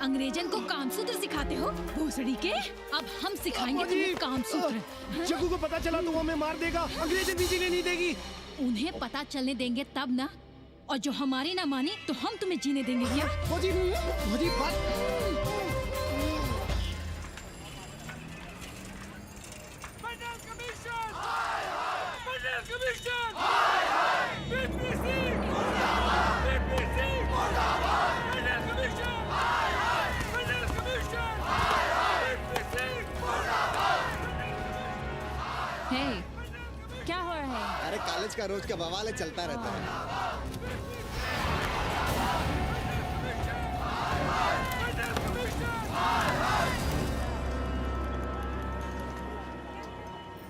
अंग्रेजन को कामसूत्र सिखाते हो भोसड़ी के? अब हम सिखाएंगे तुम्हें कामसूत्र। जग्गू को पता चला तो वो हमें मार देगा, अंग्रेजन भी जीने नहीं देगी। उन्हें पता चलने देंगे तब ना, और जो हमारी ना मानी तो हम तुम्हें जीने देंगे क्या? फौजी, क्या हो रहा है? अरे कॉलेज का रोज का बवाल चलता रहता है।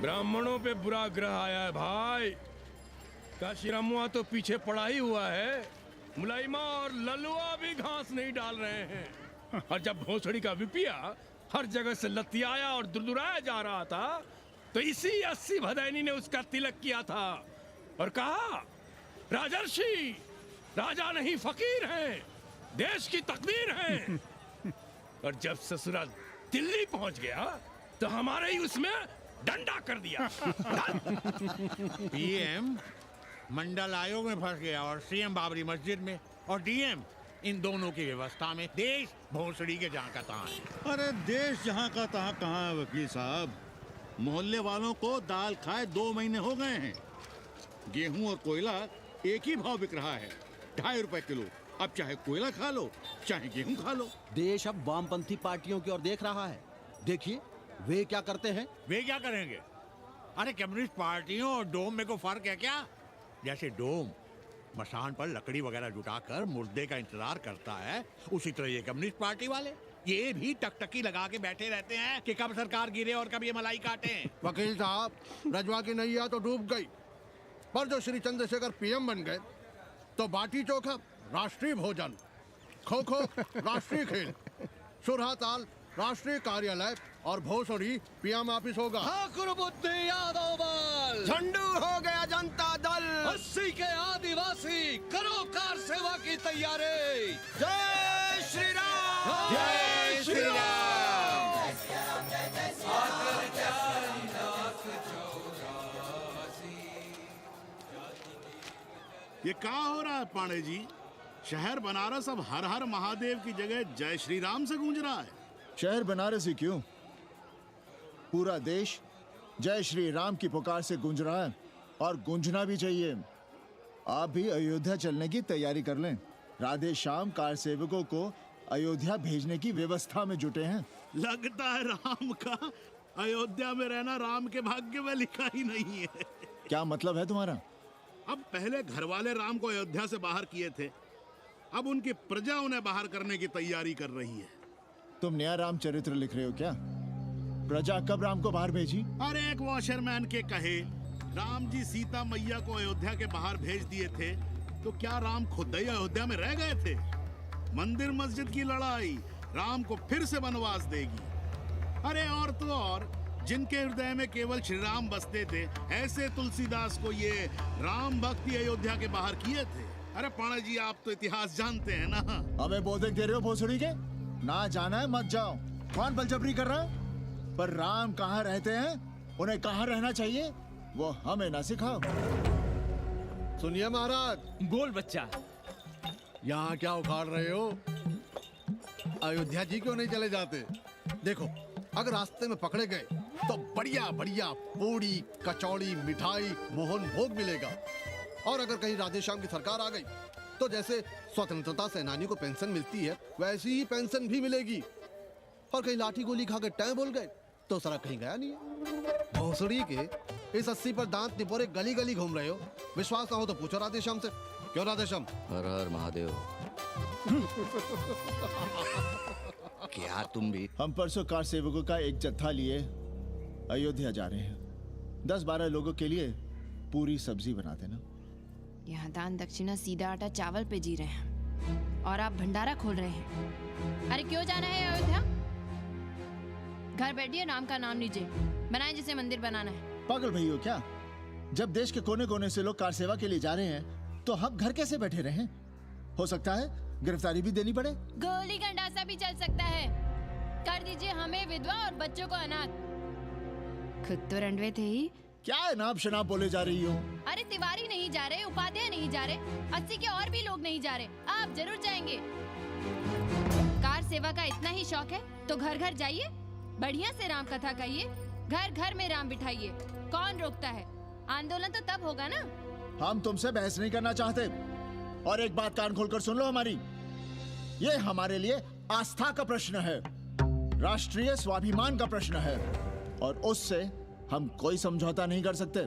ब्राह्मणों पे बुरा ग्रह आया है भाई। काशीरामुआ तो पीछे पड़ा ही हुआ है, मुलाइमा और ललुआ भी घास नहीं डाल रहे हैं। और जब भोसड़ी का विपिया हर जगह से लतियाया और दुरदुराया जा रहा था, तो इसी 80 भदैनी ने उसका तिलक किया था और कहा, राजर्षि राजा नहीं फकीर हैं, देश की तकदीर हैं। और जब ससुराल दिल्ली पहुंच गया तो हमारे ही उसमें डंडा कर दिया। पीएम मंडल आयोग में फंस गया और सीएम बाबरी मस्जिद में, और डीएम इन दोनों की व्यवस्था में। देश भोसड़ी के जहाँ का तहाँ है। अरे देश जहाँ का तहाँ कहाँ है वकील साहब? मोहल्ले वालों को दाल खाए 2 महीने हो गए हैं। गेहूं और कोयला एक ही भाव बिक रहा है, 2.5 रुपए किलो। अब चाहे कोयला खा लो चाहे गेहूं खा लो। देश अब वामपंथी पार्टियों की ओर देख रहा है। देखिए वे क्या करते हैं। वे क्या करेंगे? अरे कम्युनिस्ट पार्टियों और डोम में को फर्क है क्या? जैसे डोम मसान पर लकड़ी वगैरह जुटाकर मुर्दे का इंतजार करता है, उसी तरह ये कम्युनिस्ट पार्टी वाले ये भी टकटकी लगा के बैठे रहते हैं कि कब सरकार गिरे और कब ये मलाई काटे। वकील साहब, रजवा की नैया तो डूब गई, पर जो श्री चंद्रशेखर पीएम बन गए तो बाटी चोखा राष्ट्रीय भोजन, खो खो राष्ट्रीय खेल, सुरहा ताल राष्ट्रीय कार्यालय और भोसड़ी पीएम ऑफिस होगा। ठाकुर बुद्धि यादव बल, झंडू हो गया जनता दल, 80 के आदिवासी करो कार सेवा की तैयारी। जय श्री राम, जय श्री राम। ये क्या हो रहा है पांडे जी? शहर बनारस अब हर हर महादेव की जगह जय श्री राम से गूंज रहा है। शहर बनारस ही क्यों, पूरा देश जय श्री राम की पुकार से गूंज रहा है और गूंजना भी चाहिए। आप भी अयोध्या चलने की तैयारी कर लें। राधे श्याम कार सेवकों को अयोध्या भेजने की व्यवस्था में जुटे हैं। लगता है राम का अयोध्या में रहना राम के भाग्य में लिखा ही नहीं है। क्या मतलब है तुम्हारा? अब पहले घर वाले राम को अयोध्या से बाहर किए थे, अब उनकी प्रजा उन्हें बाहर करने की तैयारी कर रही है। तुम नया राम चरित्र लिख रहे हो क्या? प्रजा कब राम को बाहर भेजी? अरे एक वॉशरमैन के कहे राम जी सीता मैया को अयोध्या के बाहर भेज दिए थे, तो क्या राम खुद ही अयोध्या में रह गए थे? मंदिर मस्जिद की लड़ाई राम को फिर से वनवास देगी। अरे और तो और, जिनके हृदय में केवल श्री राम बसते थे, ऐसे तुलसीदास को ये राम भक्ति अयोध्या के बाहर किए थे। अरे पांडे जी, आप तो इतिहास जानते हैं ना। हमें बोधक दे रहे हो भोसड़ी के? ना जाना है मत जाओ। कौन बलजबरी कर रहा है? पर राम कहाँ रहते हैं, उन्हें कहाँ रहना चाहिए, वो हमें ना सिखाओ। सुनिए महाराज। बोल बच्चा। यहाँ क्या उखाड़ रहे हो? अयोध्या जी क्यों नहीं चले जाते? देखो, अगर रास्ते में पकड़े गए तो बढ़िया बढ़िया पूड़ी कचौड़ी मिठाई मोहन भोग मिलेगा। और अगर कहीं राधे श्याम की सरकार आ गई तो जैसे स्वतंत्रता सेनानियों को पेंशन मिलती है, वैसी ही पेंशन भी मिलेगी। और कहीं लाठी गोली खा के टैं बोल गए तो सारा कहीं गया नहीं है। भोसड़ी के इस 80 पर दांत निपोरे गली गली घूम रहे हो। विश्वास ना हो तो पूछो राधे श्याम से। क्यों राधे श्याम? हर हर महादेव। क्या तुम भी? हम परसों कार सेवकों का एक जत्था लिए अयोध्या जा रहे हैं। 10-12 लोगों के लिए पूरी सब्जी बना देना। यहाँ दान दक्षिणा सीधा आटा चावल पे जी रहे हैं और आप भंडारा खोल रहे हैं। अरे क्यों जाना है अयोध्या? घर बैठिए, राम का नाम लीजिए, बनाए जिसे मंदिर बनाना है। पागल भई हो क्या? जब देश के कोने कोने से लोग कार सेवा के लिए जा रहे हैं तो हम घर कैसे बैठे रहें? हो सकता है गिरफ्तारी भी देनी पड़े। गोली गंडासा भी चल सकता है। कर दीजिए हमें विधवा और बच्चों को अनाथ। खुद तो रंडवे थे ही। क्या नाप शनाप बोले जा रही हो? अरे तिवारी नहीं जा रहे, उपाध्याय नहीं जा रहे, 80 के और भी लोग नहीं जा रहे। आप जरूर जाएंगे। कार सेवा का इतना ही शौक है तो घर घर जाइए, बढ़िया से राम कथा कहिए, घर घर में राम बिठाइए। कौन रोकता है? आंदोलन तो तब होगा ना। हम तुमसे बहस नहीं करना चाहते। और एक बात कान खोलकर सुन लो हमारी, ये हमारे लिए आस्था का प्रश्न है, राष्ट्रीय स्वाभिमान का प्रश्न है, और उससे हम कोई समझौता नहीं कर सकते।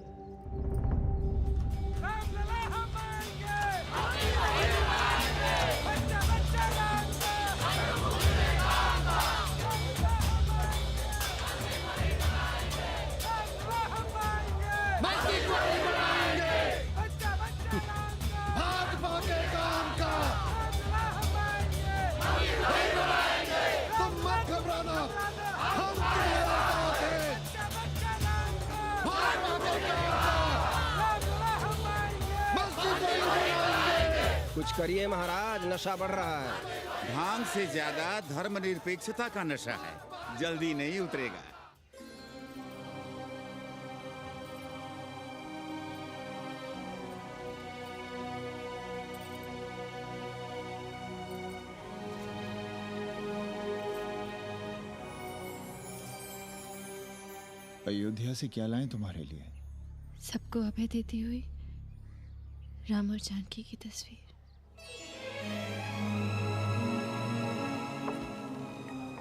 कुछ करिए महाराज, नशा बढ़ रहा है। भांग से ज्यादा धर्मनिरपेक्षता का नशा है, जल्दी नहीं उतरेगा। अयोध्या से क्या लाएं तुम्हारे लिए? सबको अभय देती हुई राम और जानकी की तस्वीर।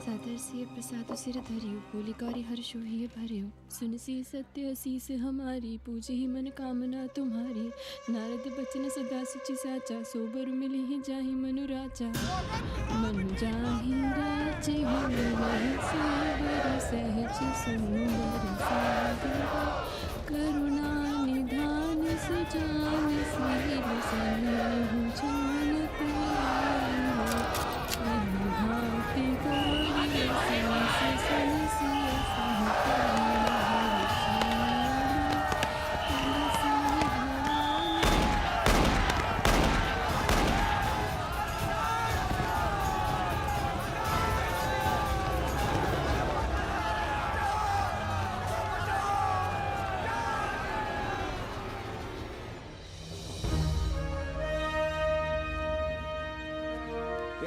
सादर से प्रसाद सिर धरियो, बोली गौरी हर्षो ही भरियो, सुन सी सत्य असीस हमारी, पूजे ही मन कामना तुम्हारी। नारद बचन सदा सुचि साचा, सोबर मिली ही जाहि मनु राजा। मनु जाहि राजे होई नहीं सोबर, सहज सुंदर सागर, करुणा निधान सुजान सिर सन्निहु जान तेरा, भांति गौरी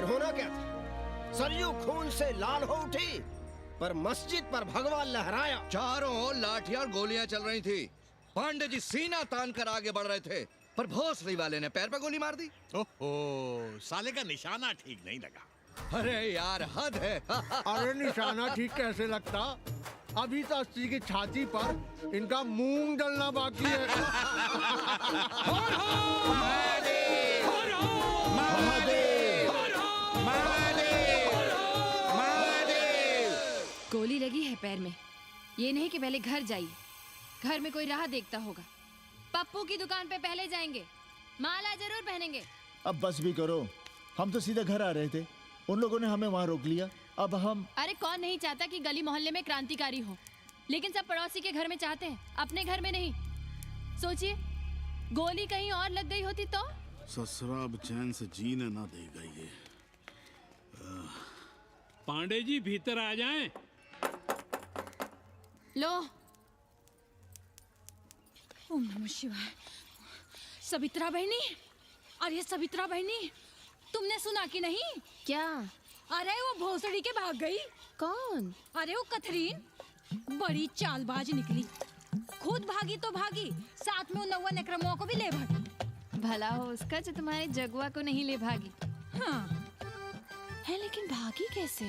होना क्या था? सरयू खून से लाल हो उठी, पर मस्जिद पर भगवा लहराया। चारों ओर लाठियां और गोलियां चल रही थी। पांडे जी सीना तान कर आगे बढ़ रहे थे, पर भोसड़ी वाले ने पैर पर गोली मार दी। ओहो, साले का निशाना ठीक नहीं लगा। अरे यार, हद है। अरे निशाना ठीक कैसे लगता? अभी तो अस्सी की छाती पर इनका मूंग डलना बाकी है। गोली लगी है पैर में। ये नहीं कि पहले घर जाइए, घर में कोई राह देखता होगा। पप्पू की दुकान पे पहले जाएंगे, माला जरूर पहनेंगे। अब बस भी करो, हम तो सीधे घर आ रहे थे, उन लोगों ने हमें वहाँ रोक लिया। अब हम अरे कौन नहीं चाहता कि गली मोहल्ले में क्रांतिकारी हो, लेकिन सब पड़ोसी के घर में चाहते हैं, अपने घर में नहीं। सोचिए, गोली कहीं और लग गई होती तो? ससुरा अब चैन से जीने ना देगा ये। पांडे जी भीतर आ जाएं। लो। ओम नमः शिवाय। सवित्रा बहनी, अरे सवित्रा बहनी, तुमने सुना कि नहीं? क्या? अरे वो भोसड़ी के भाग गई। कौन? अरे वो कथरीन, बड़ी चालबाज निकली। खुद भागी तो भागी, साथ में उन 9 नक्रमों को भी ले भागी। भला हो उसका जो तुम्हारे जगुआ को नहीं ले भागी। हाँ है, लेकिन भागी कैसे?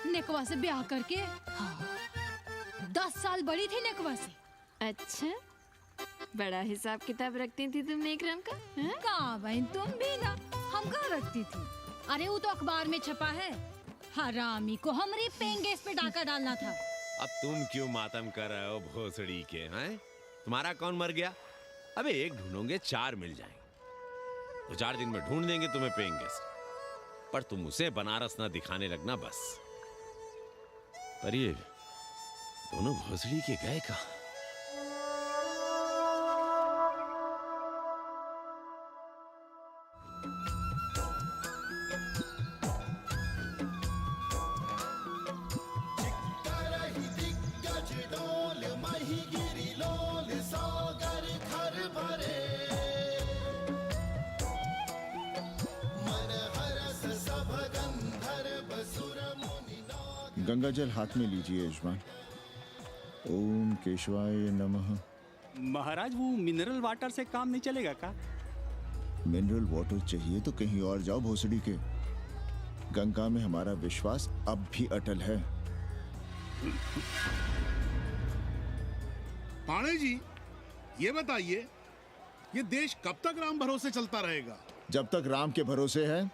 नेकवा से ब्याह करके। हाँ। 10 साल बड़ी थी नेकवा से। अच्छा, बड़ा हिसाब किताब रखती थी तुम नेकरम का? कहाँ बहन, तुम भी ना, हम कहाँ रखती थी। अरे वो तो अखबार में छपा है, हरामी को हमारी पेंगेस पे डाका डालना था। अब तुम क्यों मातम कर रहे हो भोसड़ी के? हैं? तुम्हारा कौन मर गया? अबे एक ढूंढोगे 4 मिल जाएंगे, तो 4 दिन में ढूंढ देंगे तुम्हें पेंगे। पर तुम उसे बनारस ना दिखाने लगना बस। पर ये दोनों भोसड़ी के गए कहाँ? गंगा जल हाथ में लीजिए यजमान। ओम केशवाय नमः। महाराज, वो मिनरल वाटर से काम नहीं चलेगा का? मिनरल वाटर चाहिए तो कहीं और जाओ भोसड़ी के। गंगा में हमारा विश्वास अब भी अटल है। पाणे जी, ये बताइए, ये देश कब तक राम भरोसे चलता रहेगा? जब तक राम के भरोसे है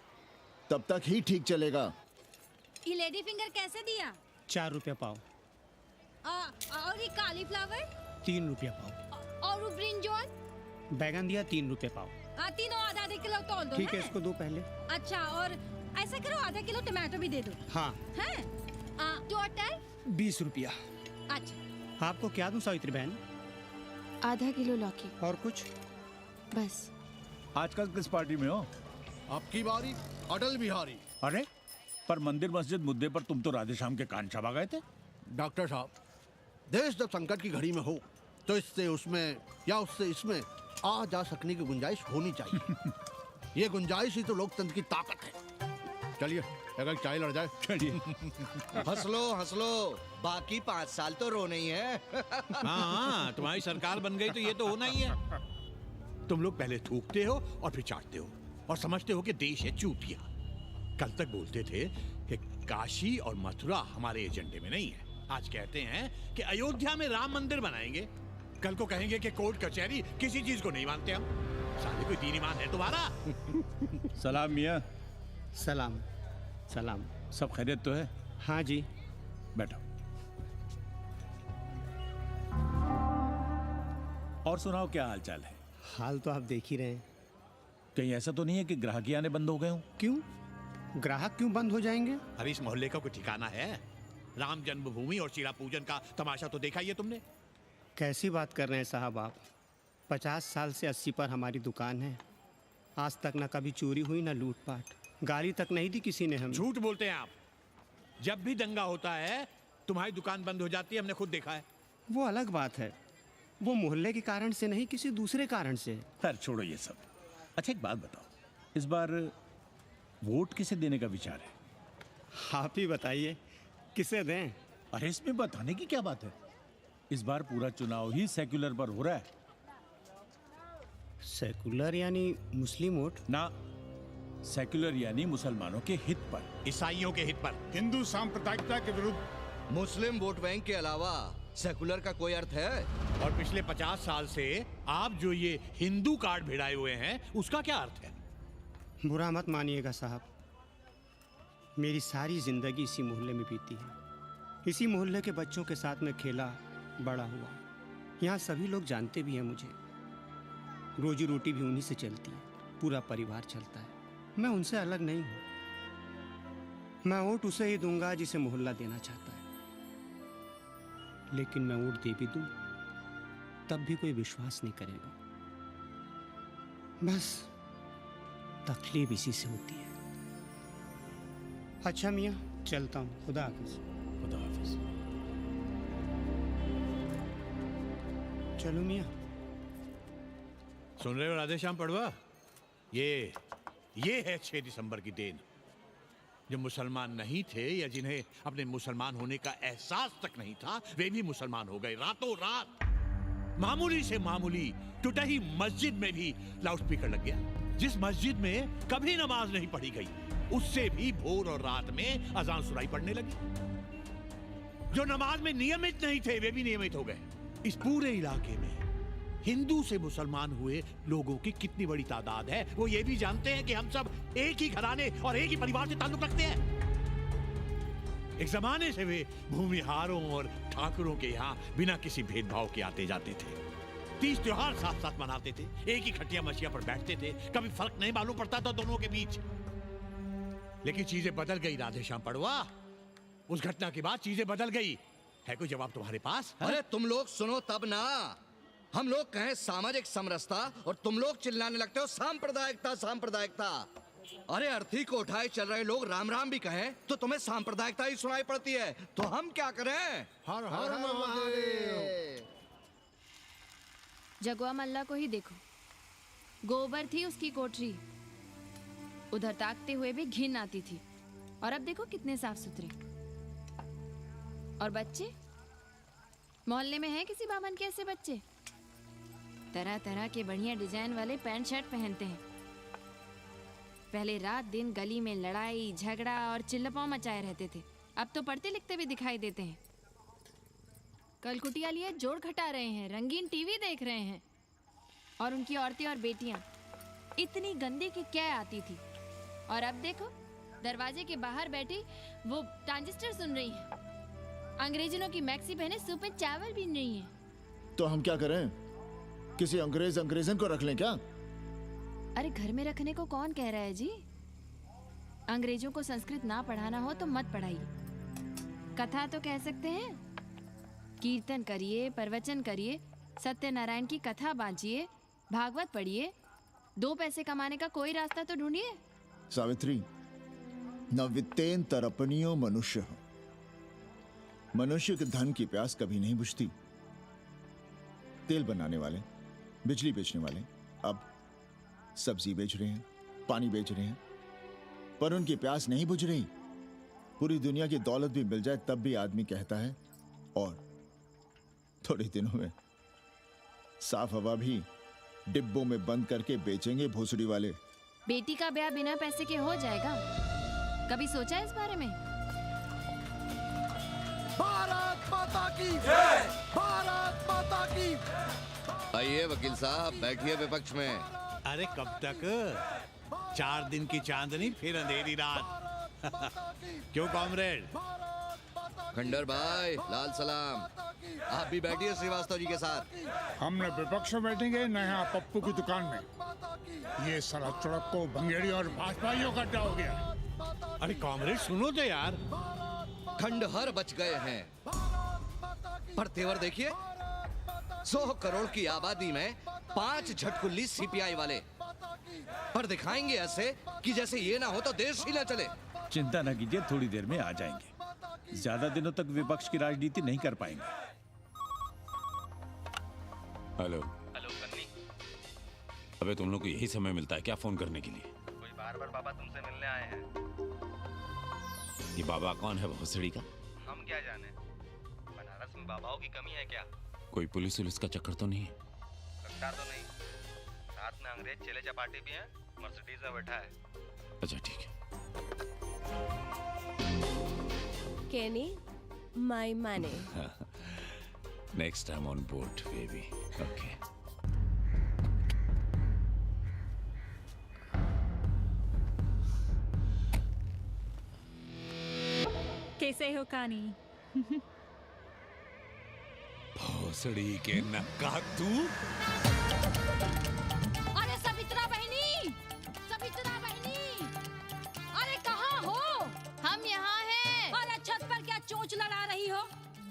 तब तक ही ठीक चलेगा। ये लेडी फिंगर कैसे दिया? 4 रुपया पाव। और ये कालीफ्लावर? 3 रुपया पाव। और वो ब्रिंजॉल? बैगन दिया 3 रुपये पाव। तीनों आधा किलो तोल दो। ठीक है, इसको दो पहले। अच्छा, और ऐसा करो आधा किलो टमाटो भी दे दो। हाँ। हैं? टोटल 20 रुपया। अच्छा। आपको क्या दूं सावित्री बहन? आधा किलो लौकी। और कुछ? बस। आजकल किस पार्टी में हो? आपकी बारी, अटल बिहारी। अरे, पर मंदिर मस्जिद मुद्दे पर तुम तो राधेश्याम के कान छबा गए थे। डॉक्टर साहब, देश जब संकट की घड़ी में हो तो इससे उसमें या उससे इसमें आ जा सकने की गुंजाइश होनी चाहिए। ये गुंजाइश ही तो लोकतंत्र की ताकत है। चलिए अगर चाय लड़ जाए। चलिए। हंस लो, बाकी 5 साल तो रोना ही है। हाँ, तुम्हारी सरकार बन गई तो ये तो होना ही है। तुम लोग पहले थूकते हो और फिर चाटते हो और समझते हो कि देश है चूतिया। कल तक बोलते थे कि काशी और मथुरा हमारे एजेंडे में नहीं है, आज कहते हैं कि अयोध्या में राम मंदिर बनाएंगे, कल को कहेंगे कि कोर्ट कचहरी किसी चीज को नहीं मानते हम। साले कोई दीन ईमान है तुम्हारा? सलाम मियाँ। सलाम। सलाम। सब खैरियत तो है? हाँ जी। बैठो। और सुनाओ, क्या हाल चाल है? हाल तो आप देख ही रहे हैं। कहीं ऐसा तो नहीं है कि ग्राहकी आने बंद हो गए हो? क्यों? ग्राहक क्यों बंद हो जाएंगे? अरे इस मोहल्ले का कोई ठिकाना है? राम जन्मभूमि और शिला पूजन का तमाशा तो देखा ही है तुमने। कैसी बात कर रहे हैं साहब आप? 50 साल से 80 पर हमारी दुकान है। आज तक ना कभी चोरी हुई ना लूटपाट, गाली तक नहीं दी किसी ने हमें। झूठ बोलते हैं आप। जब भी दंगा होता है तुम्हारी दुकान बंद हो जाती है, हमने खुद देखा है। वो अलग बात है, वो मोहल्ले के कारण से नहीं, किसी दूसरे कारण से। खैर छोड़ो ये सब। अच्छा एक बात बताओ, इस बार वोट किसे देने का विचार है? आप ही बताइए किसे दें? अरे इसमें बताने की क्या बात है? इस बार पूरा चुनाव ही सेक्युलर पर हो रहा है। सेकुलर यानी मुस्लिम वोट? ना, सेक्युलर यानी मुसलमानों के हित पर, ईसाइयों के हित पर, हिंदू सांप्रदायिकता के विरुद्ध। मुस्लिम वोट बैंक के अलावा सेकुलर का कोई अर्थ है? और पिछले 50 साल से आप जो ये हिंदू कार्ड भिड़ाए हुए हैं, उसका क्या अर्थ है? बुरा मत मानिएगा साहब, मेरी सारी जिंदगी इसी मोहल्ले में बीती है। इसी मोहल्ले के बच्चों के साथ में खेला, बड़ा हुआ। यहाँ सभी लोग जानते भी हैं मुझे। रोजी रोटी भी उन्हीं से चलती है, पूरा परिवार चलता है। मैं उनसे अलग नहीं हूँ। मैं वोट उसे ही दूंगा जिसे मोहल्ला देना चाहता है, लेकिन मैं वोट दे भी दूं तब भी कोई विश्वास नहीं करेगा। बस तकलीफ इसी से होती है। अच्छा मियाँ, चलता हूँ। खुदा हाफिज। खुदा हाफिज। चलो मियाँ। सुन रहे हो राधेश्याम पड़वा? ये है 6 दिसंबर की देन। जो मुसलमान नहीं थे या जिन्हें अपने मुसलमान होने का एहसास तक नहीं था, वे भी मुसलमान हो गए रातों रात। मामूली से मामूली टूटी मस्जिद में भी लाउडस्पीकर लग गया। जिस मस्जिद में कभी नमाज नहीं पढ़ी गई, उससे भी भोर और रात में अजान सुनाई पड़ने लगी। जो नमाज में नियमित नहीं थे, वे भी नियमित हो गए। इस पूरे इलाके में हिंदू से मुसलमान हुए लोगों की कितनी बड़ी तादाद है, वो ये भी जानते हैं कि हम सब एक ही घराने और एक ही परिवार से ताल्लुक रखते हैं। एक जमाने से वे भूमिहारों और ठाकुरों के यहाँ बिना किसी भेदभाव के आते जाते थे। 30 त्योहार साथ साथ मनाते थे, एक ही खटिया मछिया पर बैठते थे। कभी फर्क नहीं मालूम पड़ता था दोनों के बीच। लेकिन चीजें बदल गई राधेश्याम पड़वा। उस घटना के बाद चीजें बदल गई। है कोई जवाब तुम्हारे पास? अरे तुम लोग सुनो तब ना। हम लोग कहें सामाजिक समरसता और तुम लोग चिल्लाने लगते हो सांप्रदायिकता सांप्रदायिकता। अरे अर्थी को उठाए चल रहे लोग राम राम भी कहें तो तुम्हें सांप्रदायिकता ही सुनाई पड़ती है। तो हम क्या करें? हर हर महादेव। जगवा मल्ला को ही देखो, गोबर थी उसकी कोठरी, उधर ताकते हुए भी घिन आती थी। और अब देखो कितने साफ सुथरे। और बच्चे, मोहल्ले में हैं किसी बामन के ऐसे बच्चे? तरह तरह के बढ़िया डिजाइन वाले पैंट शर्ट पहनते हैं। पहले रात दिन गली में लड़ाई झगड़ा और चिल्लपाव मचाए रहते थे, अब तो पढ़ते लिखते भी दिखाई देते हैं। कल कुटिया लिए जोड़ घटा रहे हैं, रंगीन टीवी देख रहे हैं। और उनकी औरतें और बेटियां इतनी गंदी की क्या आती थी। और अब देखो दरवाजे के बाहर बैठी वो ट्रांजिस्टर सुन रही है। अंग्रेजनों की मैक्सी पहने सूप में चावल भी नहीं है। तो हम क्या करें? किसी अंग्रेजन को रख लें क्या? अरे घर में रखने को कौन कह रहा है जी? अंग्रेजों को संस्कृत ना पढ़ाना हो तो मत पढ़ाइए। कथा तो कह सकते हैं, कीर्तन करिए, प्रवचन करिए, सत्यनारायण की कथा बांचिए, भागवत पढ़िए। 2 पैसे कमाने का कोई रास्ता तो ढूंढिए। सावित्री, न वित्तेन तरपनियो मनुष्य। मनुष्य के धन की प्यास कभी नहीं बुझती। तेल बनाने वाले, बिजली बेचने वाले अब सब्जी बेच रहे हैं, पानी बेच रहे हैं, पर उनकी प्यास नहीं बुझ रही। पूरी दुनिया की दौलत भी मिल जाए तब भी आदमी कहता है और थोड़े दिनों में साफ हवा भी डिब्बों में बंद करके बेचेंगे भोसड़ी वाले। बेटी का ब्याह बिना पैसे के हो जाएगा? कभी सोचा है इस बारे में? भारत माता की जय! भारत माता की। आइए वकील साहब, बैठिए विपक्ष में। अरे कब तक? 4 दिन की चांदनी फिर अंधेरी रात। क्यों कॉमरेड? खंडर भाई, लाल सलाम। आप भी बैठिए श्रीवास्तव जी के साथ। हम न विपक्ष में बैठेंगे न यहाँ पप्पू की दुकान में। ये साला चुड़क को भंगेड़ी और भाजपाइयों का अड्डा हो गया। अरे कॉमरेड सुनो तो यार। खंडहर बच गए हैं, पर तेवर देखिए। 100 करोड़ की आबादी में 5 झटकुल्ली सीपीआई वाले, पर दिखाएंगे ऐसे कि जैसे ये ना हो तो देश ही ना चले। चिंता न कीजिए, थोड़ी देर में आ जाएंगे। ज्यादा दिनों तक विपक्ष की राजनीति नहीं कर पाएंगे। हेलो। हेलो कन्नी। अबे तुम लोग को यही समय मिलता है क्या फोन करने के लिए? कोई बाहर बार बाबा तुमसे मिलने आए हैं। ये बाबा कौन है भोसड़ी का? हम क्या जाने, बनारस में बाबाओं की कमी है क्या? कोई पुलिस उलिस का चक्कर तो नहीं है? लगता तो नहीं। साथ में अंग्रेज चेले चपाटी भी हैं, मर्सिडीज में बैठा है। अच्छा ठीक है। Kenny, my money. Next time on board, baby. Okay. कैसे हो कानी? भोसड़ी के नक्का तू? अरे सवित्रा बहनी, सवित्रा बहनी, अरे कहाँ हो? हम यहाँ हैं। अरे छत पर क्या चोंच लड़ा रही हो?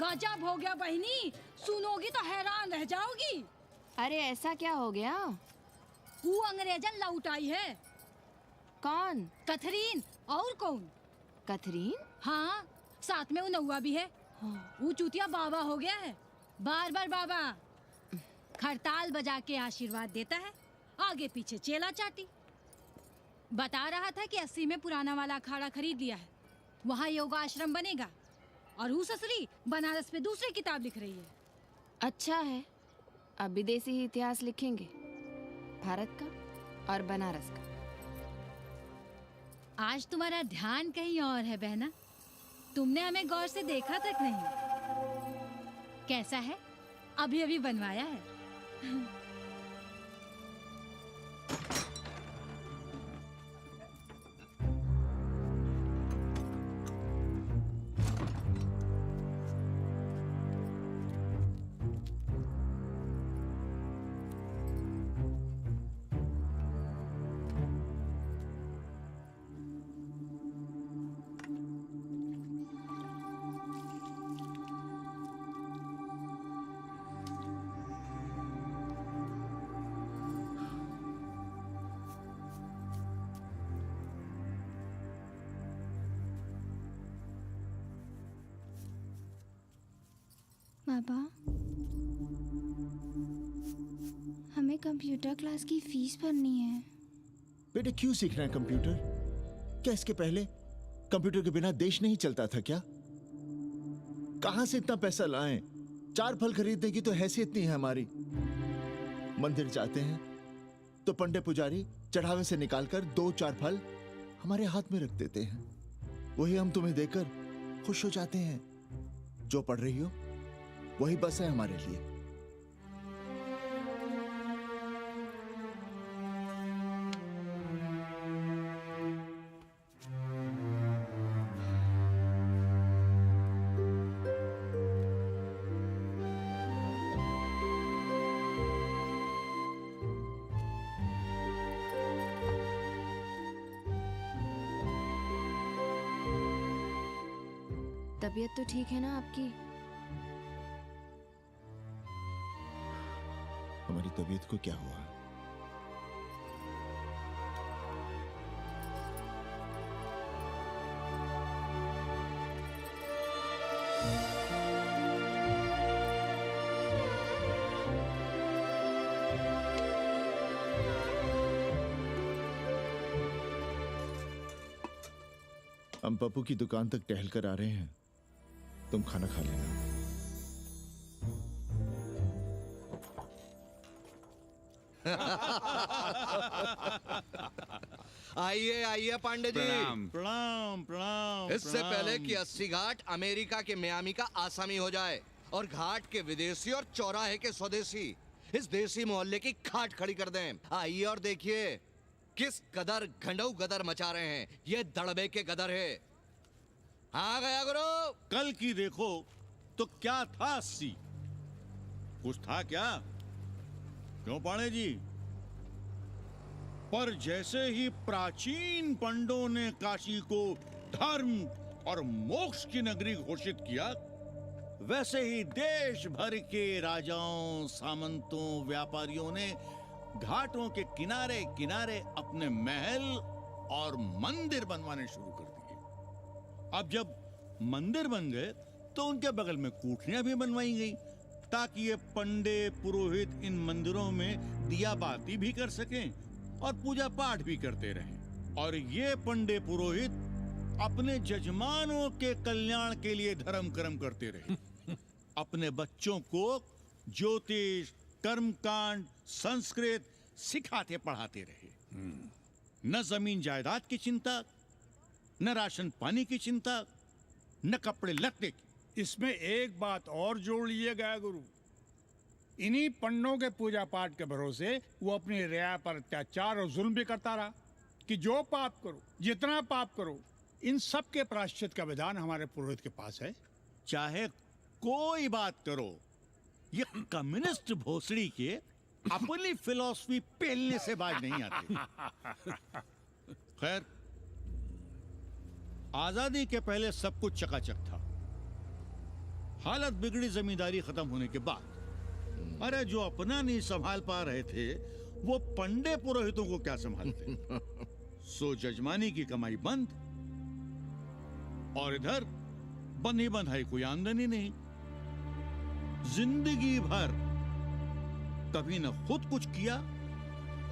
गजब हो गया बहनी, सुनोगी तो हैरान रह जाओगी। अरे ऐसा क्या हो गया? वो अंग्रेजन लौट आई है। कौन? कथरीन। और कौन? कथरीन? हाँ, साथ में वो नौवा भी है। वो चूतिया बाबा हो गया है। बार बार बाबा खड़ताल बजा के आशीर्वाद देता है, आगे पीछे चेला चाटी। बता रहा था कि 80 में पुराना वाला अखाड़ा खरीद लिया है, वहाँ योगा आश्रम बनेगा। और वो ससुरी बनारस पे दूसरी किताब लिख रही है। अच्छा है, अब विदेशी ही इतिहास लिखेंगे, भारत का और बनारस का। आज तुम्हारा ध्यान कहीं और है बहना, तुमने हमें गौर से देखा तक नहीं। कैसा है? अभी अभी बनवाया है। बाबा, हमें कंप्यूटर क्लास की फीस भरनी है। बेटे क्यों सीखना है कंप्यूटर? क्या इसके पहले कंप्यूटर के बिना देश नहीं चलता था क्या? कहां से इतना पैसा लाएं? 4 फल खरीदने की तो हैसियत नहीं है हमारी। मंदिर जाते हैं तो पंडे पुजारी चढ़ावे से निकालकर 2-4 फल हमारे हाथ में रख देते हैं, वही हम तुम्हें देकर खुश हो जाते हैं। जो पढ़ रही हो वही बस है हमारे लिए। तबीयत तो ठीक है ना आपकी? हमारी तबीयत को क्या हुआ? हम पप्पू की दुकान तक टहल कर आ रहे हैं, तुम खाना खा लेना। आइए आइए पांडे जी। प्रणाम प्रणाम प्रणाम। इससे पहले कि 80 घाट अमेरिका के मियामी का आसामी हो जाए और घाट के विदेशी और चौराहे के स्वदेशी इस देसी मोहल्ले की खाट खड़ी कर दें, आइए और देखिए किस कदर घंडऊ गदर मचा रहे हैं ये दड़बे के गदर है। हाँ गया गुरु। कल की देखो तो क्या था 80? कुछ था क्या? क्यों पांडे जी? पर जैसे ही प्राचीन पंडों ने काशी को धर्म और मोक्ष की नगरी घोषित किया, वैसे ही देश भर के राजाओं, सामंतों, व्यापारियों ने घाटों के किनारे किनारे अपने महल और मंदिर बनवाने शुरू कर दिए। अब जब मंदिर बन गए तो उनके बगल में कोठरियां भी बनवाई गई ताकि ये पंडे पुरोहित इन मंदिरों में दिया बाती भी कर सकें और पूजा पाठ भी करते रहें। और ये पंडे पुरोहित अपने जजमानों के कल्याण के लिए धर्म कर्म करते रहे। अपने बच्चों को ज्योतिष, कर्मकांड, संस्कृत सिखाते पढ़ाते रहे। न जमीन जायदाद की चिंता, न राशन पानी की चिंता, न कपड़े लत्ते की। इसमें एक बात और जोड़ लीजिएगा गुरु, इन्हीं पंडों के पूजा पाठ के भरोसे वो अपनी रिया पर अत्याचार और जुल्म भी करता रहा कि जो पाप करो, जितना पाप करो, इन सब के प्रायश्चित का विधान हमारे पुरोहित के पास है। चाहे कोई बात करो, ये कम्युनिस्ट भोसड़ी के अपनी फिलॉसफी पेलने से बाज नहीं आती। खैर, आजादी के पहले सब कुछ चकाचक था। हालत बिगड़ी जमींदारी खत्म होने के बाद। अरे जो अपना नहीं संभाल पा रहे थे वो पंडे पुरोहितों को क्या संभालते। सो जजमानी की कमाई बंद, और इधर बंधी बंधाई कोई आमदनी नहीं। जिंदगी भर कभी न खुद कुछ किया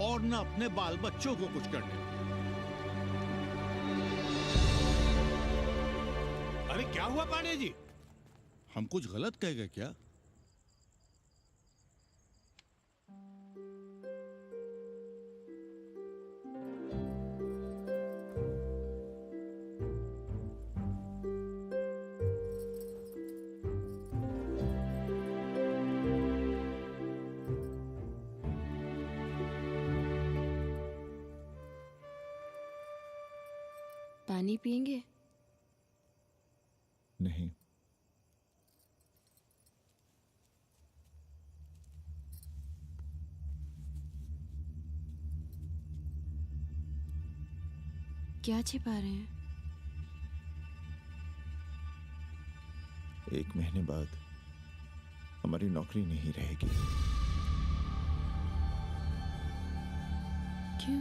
और न अपने बाल बच्चों को कुछ करने। अरे क्या हुआ पांडे जी? हम कुछ गलत कह गए क्या? पानी पिएंगे? नहीं। क्या छिपा रहे हैं? 1 महीने बाद हमारी नौकरी नहीं रहेगी। क्यों?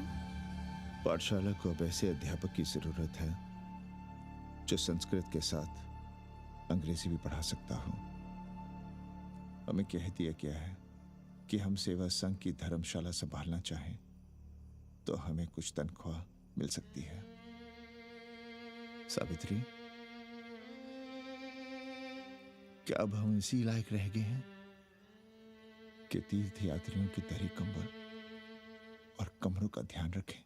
पाठशाला को अब ऐसे अध्यापक की जरूरत है जो संस्कृत के साथ अंग्रेजी भी पढ़ा सकता हो। हमें कह दिया गया है कि हम सेवा संघ की धर्मशाला संभालना चाहें तो हमें कुछ तनख्वाह मिल सकती है। सावित्री, क्या अब हम इसी लायक रह गए हैं कि तीर्थ यात्रियों की दरी कंबल और कमरों का ध्यान रखें?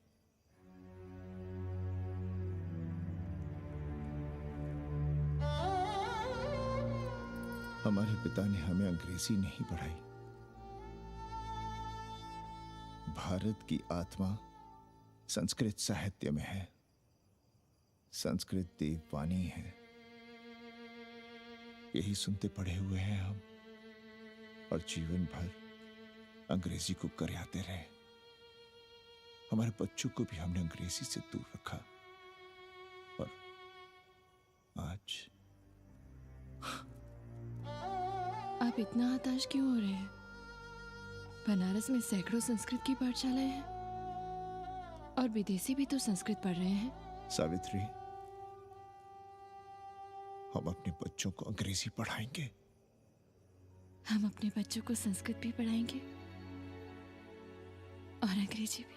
हमारे पिता ने हमें अंग्रेजी नहीं पढ़ाई। भारत की आत्मा संस्कृत साहित्य में है। संस्कृत देववाणी है। यही सुनते पढ़े हुए हैं हम, और जीवन भर अंग्रेजी को करियाते रहे। हमारे बच्चों को भी हमने अंग्रेजी से दूर रखा, और आज आप इतना हताश क्यों हो रहे हैं? बनारस में सैकड़ों संस्कृत की पाठशालाएं हैं और विदेशी भी तो संस्कृत पढ़ रहे हैं। सावित्री, हम अपने बच्चों को अंग्रेजी पढ़ाएंगे। हम अपने बच्चों को संस्कृत भी पढ़ाएंगे और अंग्रेजी भी।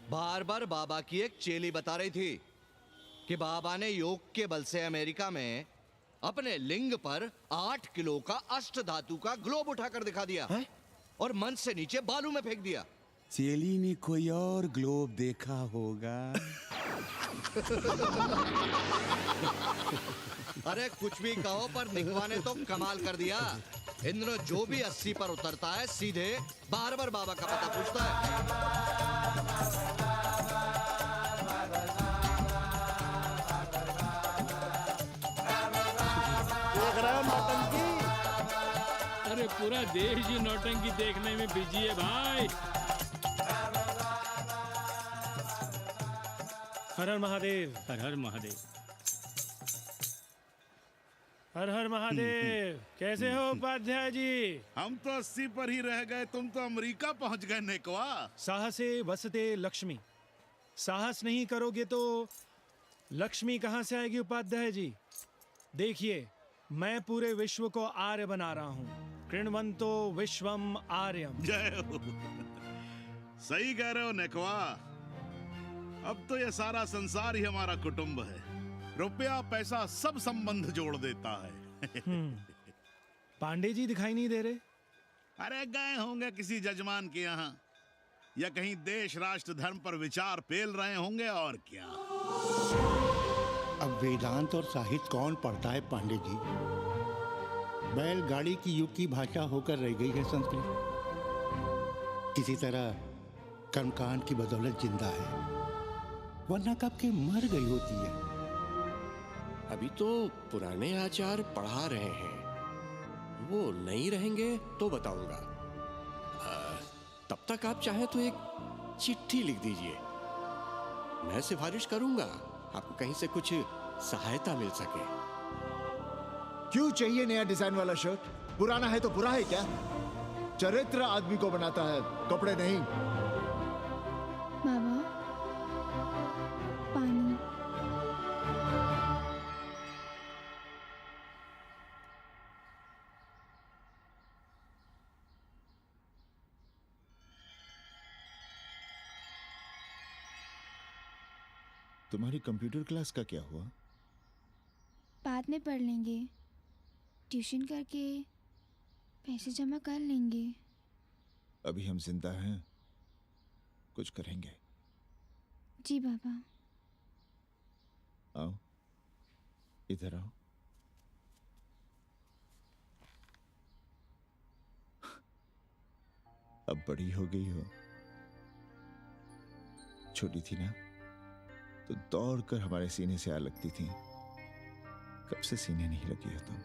बार बार बाबा की एक चेली बता रही थी कि बाबा ने योग के बल से अमेरिका में अपने लिंग पर 8 किलो का अष्ट धातु का ग्लोब उठाकर दिखा दिया है? और मंच से नीचे बालू में फेंक दिया। चेली ने कोई और ग्लोब देखा होगा। अरे कुछ भी कहो, पर निकवा ने तो कमाल कर दिया। इंद्र जो भी 80 पर उतरता है सीधे बार बार बाबा का पता पूछता है। अरे पूरा देश ही नौटंकी देखने में बिजी है भाई। हर हर महादेव। हर हर महादेव। हर हर महादेव। कैसे हो उपाध्याय जी? हम तो 80 पर ही रह गए, तुम तो अमेरिका पहुंच गए नेकवा। साहसे वसते लक्ष्मी। साहस नहीं करोगे तो लक्ष्मी कहाँ से आएगी उपाध्याय जी? देखिए, मैं पूरे विश्व को आर्य बना रहा हूँ। कृण्वन्तो विश्वम आर्यम। जय हो। सही कह रहे हो नेकवा। अब तो ये सारा संसार ही हमारा कुटुंब है। रुपया पैसा सब संबंध जोड़ देता है। पांडे जी दिखाई नहीं दे रहे? अरे गए होंगे किसी जजमान के यहाँ, या कहीं देश राष्ट्र धर्म पर विचार पेल रहे होंगे, और क्या। अब वेदांत और साहित्य कौन पढ़ता है पांडे जी? बैलगाड़ी की युग की भाषा होकर रह गई है संस्कृत। किसी तरह कर्मकांड की बदौलत जिंदा है, वरना कब के मर गई होती है। अभी तो पुराने आचार पढ़ा रहे हैं, वो नहीं रहेंगे तो बताऊंगा। तब तक आप चाहे तो एक चिट्ठी लिख दीजिए, मैं सिफारिश करूंगा, आपको कहीं से कुछ सहायता मिल सके। क्यों चाहिए नया डिजाइन वाला शर्ट? पुराना है तो बुरा है क्या? चरित्र आदमी को बनाता है, कपड़े नहीं। बाबा, पानी। तुम्हारी कंप्यूटर क्लास का क्या हुआ? बाद में पढ़ लेंगे, ट्यूशन करके पैसे जमा कर लेंगे। अभी हम जिंदा हैं, कुछ करेंगे। जी बाबा। आओ, इधर आओ। अब बड़ी हो गई हो। छोटी थी ना तो दौड़कर हमारे सीने से आ लगती थी। कब से सीने नहीं लगी हो तुम?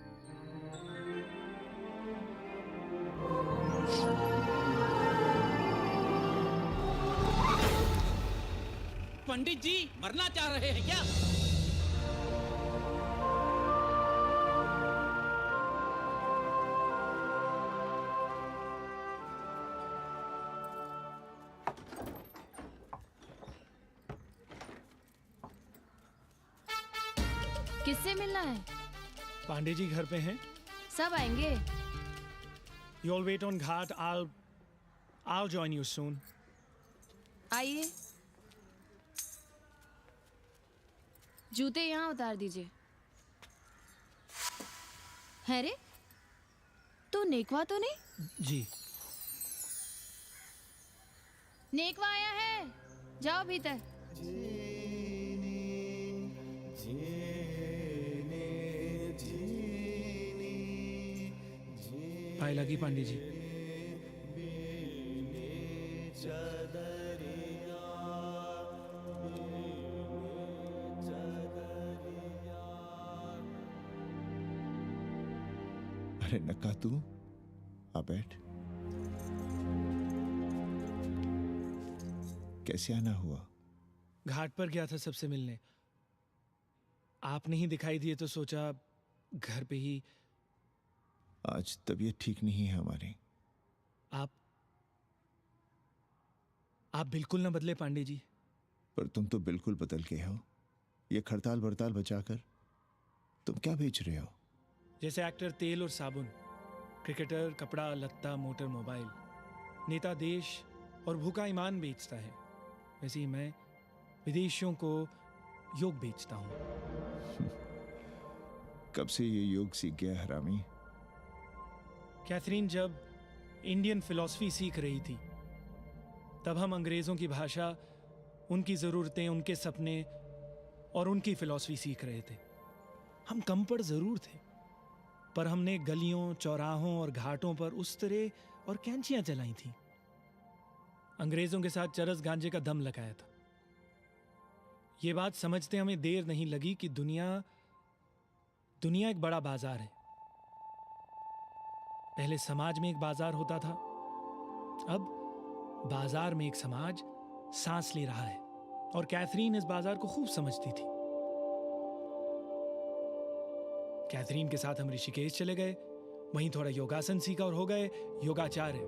पंडित जी मरना चाह रहे हैं क्या? किससे मिलना है? पांडे जी घर पे हैं। सब आएंगे। You all wait on Ghat. I'll join you soon. आइए। जूते यहाँ उतार दीजिए। है रे, तू नेकवा तो नहीं? जी। नेकवा आया है, जाओ भीतर। पाए लगी पांडे जी। अरे नक्का तू आ बैठ। कैसे आना हुआ? घाट पर गया था सबसे मिलने। आप नहीं दिखाई दिए तो सोचा घर पे ही। आज तबीयत ठीक नहीं है हमारी। आप बिल्कुल ना बदले पांडे जी। पर तुम तो बिल्कुल बदल गए हो। ये खड़ताल बड़ताल बचाकर तुम क्या बेच रहे हो? जैसे एक्टर तेल और साबुन, क्रिकेटर कपड़ा लत्ता मोटर मोबाइल, नेता देश और भूखा ईमान बेचता है, वैसे ही मैं विदेशियों को योग बेचता हूँ। कब से ये योग सीख गया हरामी? कैथरीन जब इंडियन फिलॉसफी सीख रही थी तब हम अंग्रेजों की भाषा, उनकी ज़रूरतें, उनके सपने और उनकी फिलॉसफी सीख रहे थे। हम कम पढ़ ज़रूर थे, पर हमने गलियों चौराहों और घाटों पर उस्तरे और कैंचियां चलाई थीं। अंग्रेजों के साथ चरस गांजे का दम लगाया था। ये बात समझते हमें देर नहीं लगी कि दुनिया एक बड़ा बाजार है। पहले समाज में एक बाजार होता था, अब बाजार में एक समाज सांस ले रहा है, और कैथरीन इस बाजार को खूब समझती थी। कैथरीन के साथ हम ऋषिकेश चले गए, वहीं थोड़ा योगासन सीखा और हो गए योगाचार्य।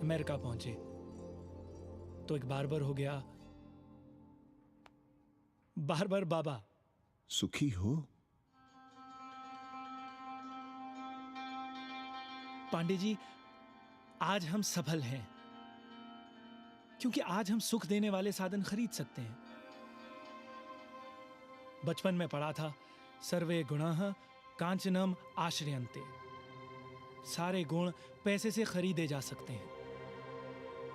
अमेरिका पहुंचे तो एक बार्बर हो गया। बार्बर बाबा। सुखी हो? पांडे जी, आज हम सफल हैं क्योंकि आज हम सुख देने वाले साधन खरीद सकते हैं। बचपन में पढ़ा था, सर्वे गुणाः कांचनम आश्रयन्ते। सारे गुण पैसे से खरीदे जा सकते हैं।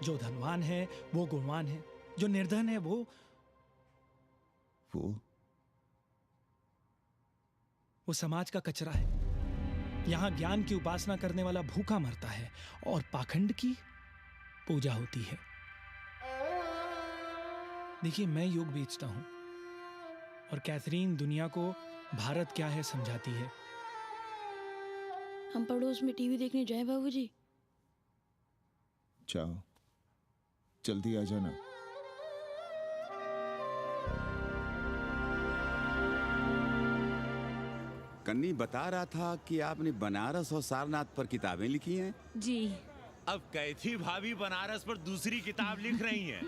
जो धनवान है वो गुणवान है, जो निर्धन है वो समाज का कचरा है। यहां ज्ञान की उपासना करने वाला भूखा मरता है और पाखंड की पूजा होती है। देखिए, मैं योग बेचता हूं और कैथरीन दुनिया को भारत क्या है समझाती है। हम पड़ोस में टीवी देखने जाएं बाबूजी? जाओ, जल्दी आ जाना। कन्नी बता रहा था कि आपने बनारस और सारनाथ पर किताबें लिखी हैं। जी। अब कैथी भाभी बनारस पर दूसरी किताब लिख रही हैं।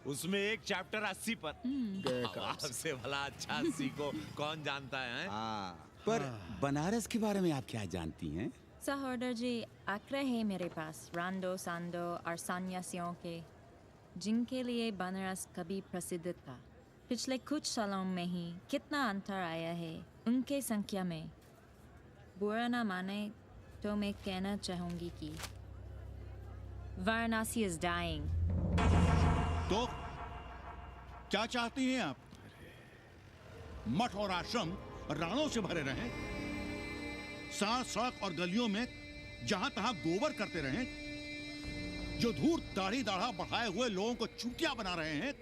उसमें एक चैप्टर 80 पर। आपसे भला अच्छा 80 को कौन जानता है? पर बनारस के बारे में आप क्या जानती हैं? सहोदर जी, आंकड़े हैं मेरे पास रांडो सांडो और सन्यासियों के, जिनके लिए बनारस कभी प्रसिद्ध था। पिछले कुछ सालों में ही कितना अंतर आया है उनके संख्या में। बुरा ना माने तो मैं कहना चाहूंगी कि वाराणसी is dying। तो क्या चाहती हैं आप? मठ और आश्रम राणों से भरे रहें, सड़क सड़क और गलियों में जहां तहां गोबर करते रहें, जो धूर्त दाढ़ी दाढ़ा बढ़ाए हुए लोगों को चूतिया बना रहे हैं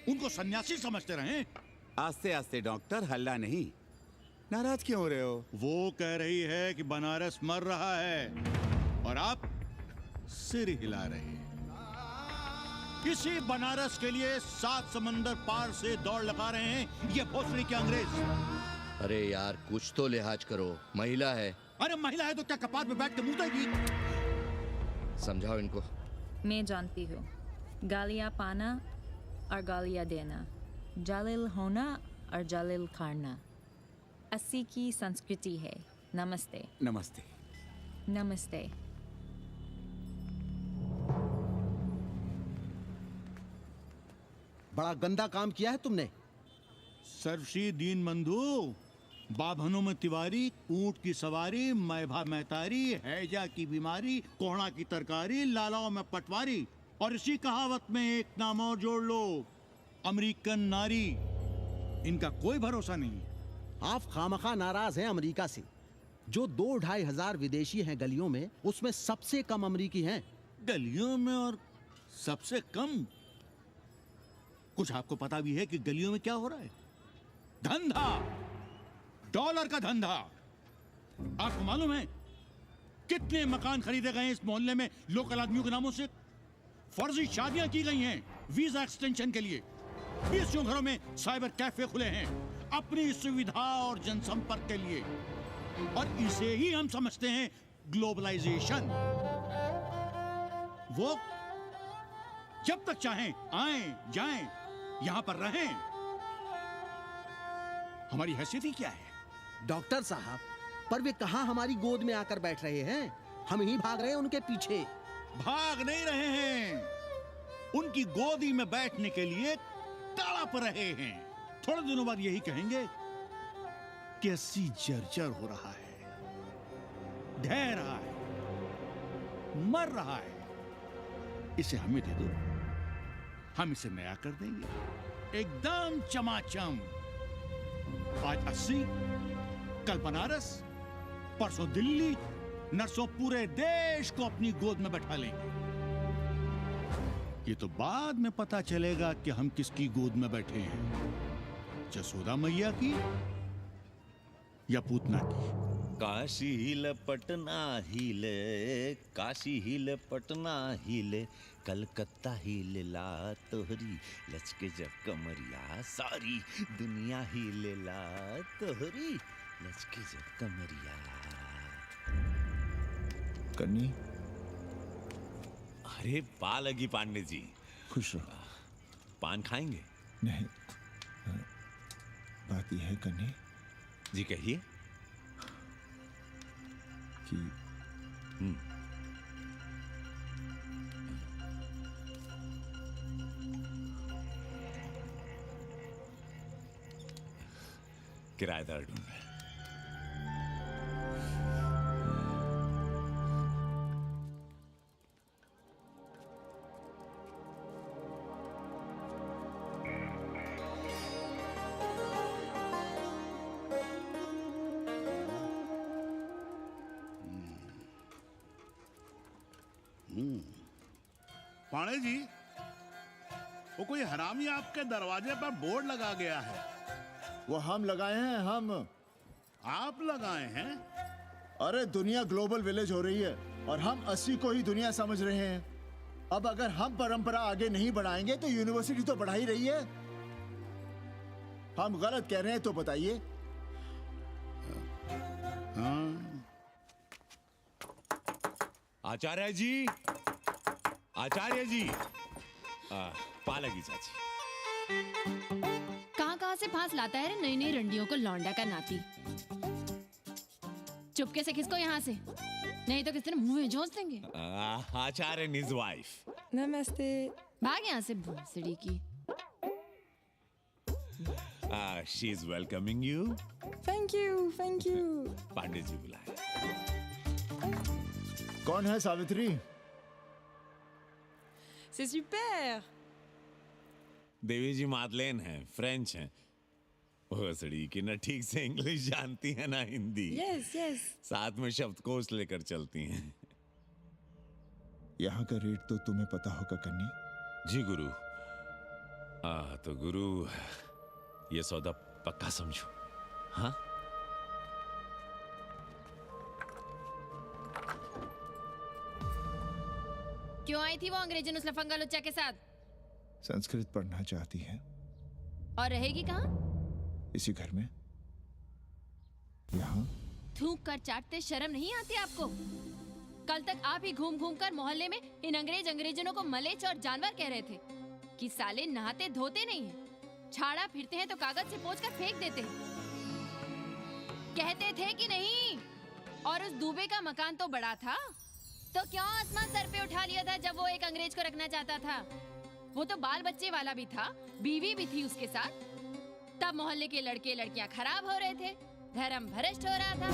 उनको सन्यासी समझते रहें। आस्ते आस्ते डॉक्टर, हल्ला नहीं। नाराज क्यों हो रहे हो? वो कह रही है कि बनारस मर रहा है और आप सिर हिला रहे हैं। इसी बनारस के लिए 7 समंदर पार से दौड़ लगा रहे हैं ये भोसड़ी के अंग्रेज। अरे यार, कुछ तो लिहाज करो, महिला है। अरे महिला है तो क्या कपार पे बैठ के मुंह देगी? समझाओ इनको। मैं जानती हूँ, गालियाँ पाना और गालियाँ देना, जालिल होना और जालिल खाना 80 की संस्कृति है। नमस्ते। नमस्ते। नमस्ते। बड़ा गंदा काम किया है तुमने। सर्वश्री दीन बंधु, बाभनों में तिवारी, ऊंट की सवारी, मैभा मैतारी, हैजा की बीमारी, कोहड़ा की तरकारी, लालाओं में पटवारी, और इसी कहावत में एक नाम और जोड़ लो, अमेरिकन नारी। इनका कोई भरोसा नहीं। आप खामखा नाराज हैं अमेरिका से। जो 2-2.5 हजार विदेशी हैं गलियों में, उसमें सबसे कम अमेरिकी हैं। गलियों में और सबसे कम? कुछ आपको पता भी है कि गलियों में क्या हो रहा है? धंधा, डॉलर का धंधा। आपको मालूम है कितने मकान खरीदे गए इस मोहल्ले में लोकल आदमियों के नामों से? फर्जी शादियां की गई हैं वीजा एक्सटेंशन के लिए। 20 घरों में साइबर कैफे खुले हैं अपनी सुविधा और जनसंपर्क के लिए, और इसे ही हम समझते हैं ग्लोबलाइजेशन। वो जब तक चाहें आएं जाएं, यहां पर रहें। हमारी हैसियत ही क्या है? डॉक्टर साहब, पर वे कहां हमारी गोद में आकर बैठ रहे हैं? हम ही भाग रहे हैं उनके पीछे। भाग नहीं रहे हैं, उनकी गोदी में बैठने के लिए तड़प रहे हैं। थोड़े दिनों बाद यही कहेंगे कि 80 जर्जर हो रहा है, ढह रहा है, मर रहा है, इसे हमें दे दो, हम इसे नया कर देंगे एकदम चमाचम। आज 80, कल बनारस, परसों दिल्ली, नरसों पूरे देश को अपनी गोद में बैठा लेंगे। ये तो बाद में पता चलेगा कि हम किसकी गोद में बैठे हैं, जसोदा मैया की या पूतना की। काशी हिले पटना हिले, काशी हिले पटना हिले, कलकत्ता हिले ला तोहरी लचके जब कमरिया, सारी दुनिया हिले ला तोहरी लचके जब कमरिया। कन्नी, अरे पा लगी पांडे जी। खुश रहो। पान खाएंगे? नहीं, बात यह है कन्नी जी, कहिए। कि किराएदार ढूंढ रहे हैं। पाणे जी, वो कोई हरामी आपके दरवाजे पर बोर्ड लगा गया है। वो हम लगाए हैं, हम। आप लगाए हैं? अरे दुनिया ग्लोबल विलेज हो रही है और हम 80 को ही दुनिया समझ रहे हैं। अब अगर हम परंपरा आगे नहीं बढ़ाएंगे तो यूनिवर्सिटी तो बढ़ा ही रही है। हम गलत कह रहे हैं तो बताइए। आचार्य जी, आचार्य जी, पालकी चाची। कहाँ से फांस लाता है रे नई नई रंडियों को, लौंडा का नाती। चुपके से खिसको यहाँ से, नहीं तो किस दिन मुंह में झोंस देंगे। आचार्य and his wife. नमस्ते। भाग यहाँ से भोसड़ी की। She is welcoming you. Thank you, thank you. Pandey ji बुलाए। कौन है सावित्री? C'est super। देवी जी मादलेन हैं, फ्रेंच हैं। भोसड़ी की ना ठीक से इंग्लिश जानती है ना हिंदी। Yes yes. साथ में शब्दकोश लेकर चलती हैं। यहाँ का रेट तो तुम्हें पता होगा कन्नी। जी गुरु। तो गुरु, ये सौदा पक्का समझो। हाँ? क्यों आई थी वो अंग्रेजन उस लफंगा लुच्चा के साथ? संस्कृत पढ़ना चाहती है। और रहेगी कहाँ? इसी घर में, यहाँ। थूक कर चाटते शर्म नहीं आती आपको? कल तक आप ही घूम घूम कर मोहल्ले में इन अंग्रेजनों को मलेच और जानवर कह रहे थे कि साले नहाते धोते नहीं हैं, छाड़ा फिरते हैं तो कागज से पोंछ कर फेंक देते हैं। कहते थे कि नहीं? और उस दूबे का मकान तो बड़ा था, तो क्यों आसमान सर पे उठा लिया था जब वो एक अंग्रेज को रखना चाहता था? वो तो बाल बच्चे वाला भी था, बीवी भी थी उसके साथ। तब मोहल्ले के लड़के लड़कियां खराब हो रहे थे, धर्म भ्रष्ट हो रहा था।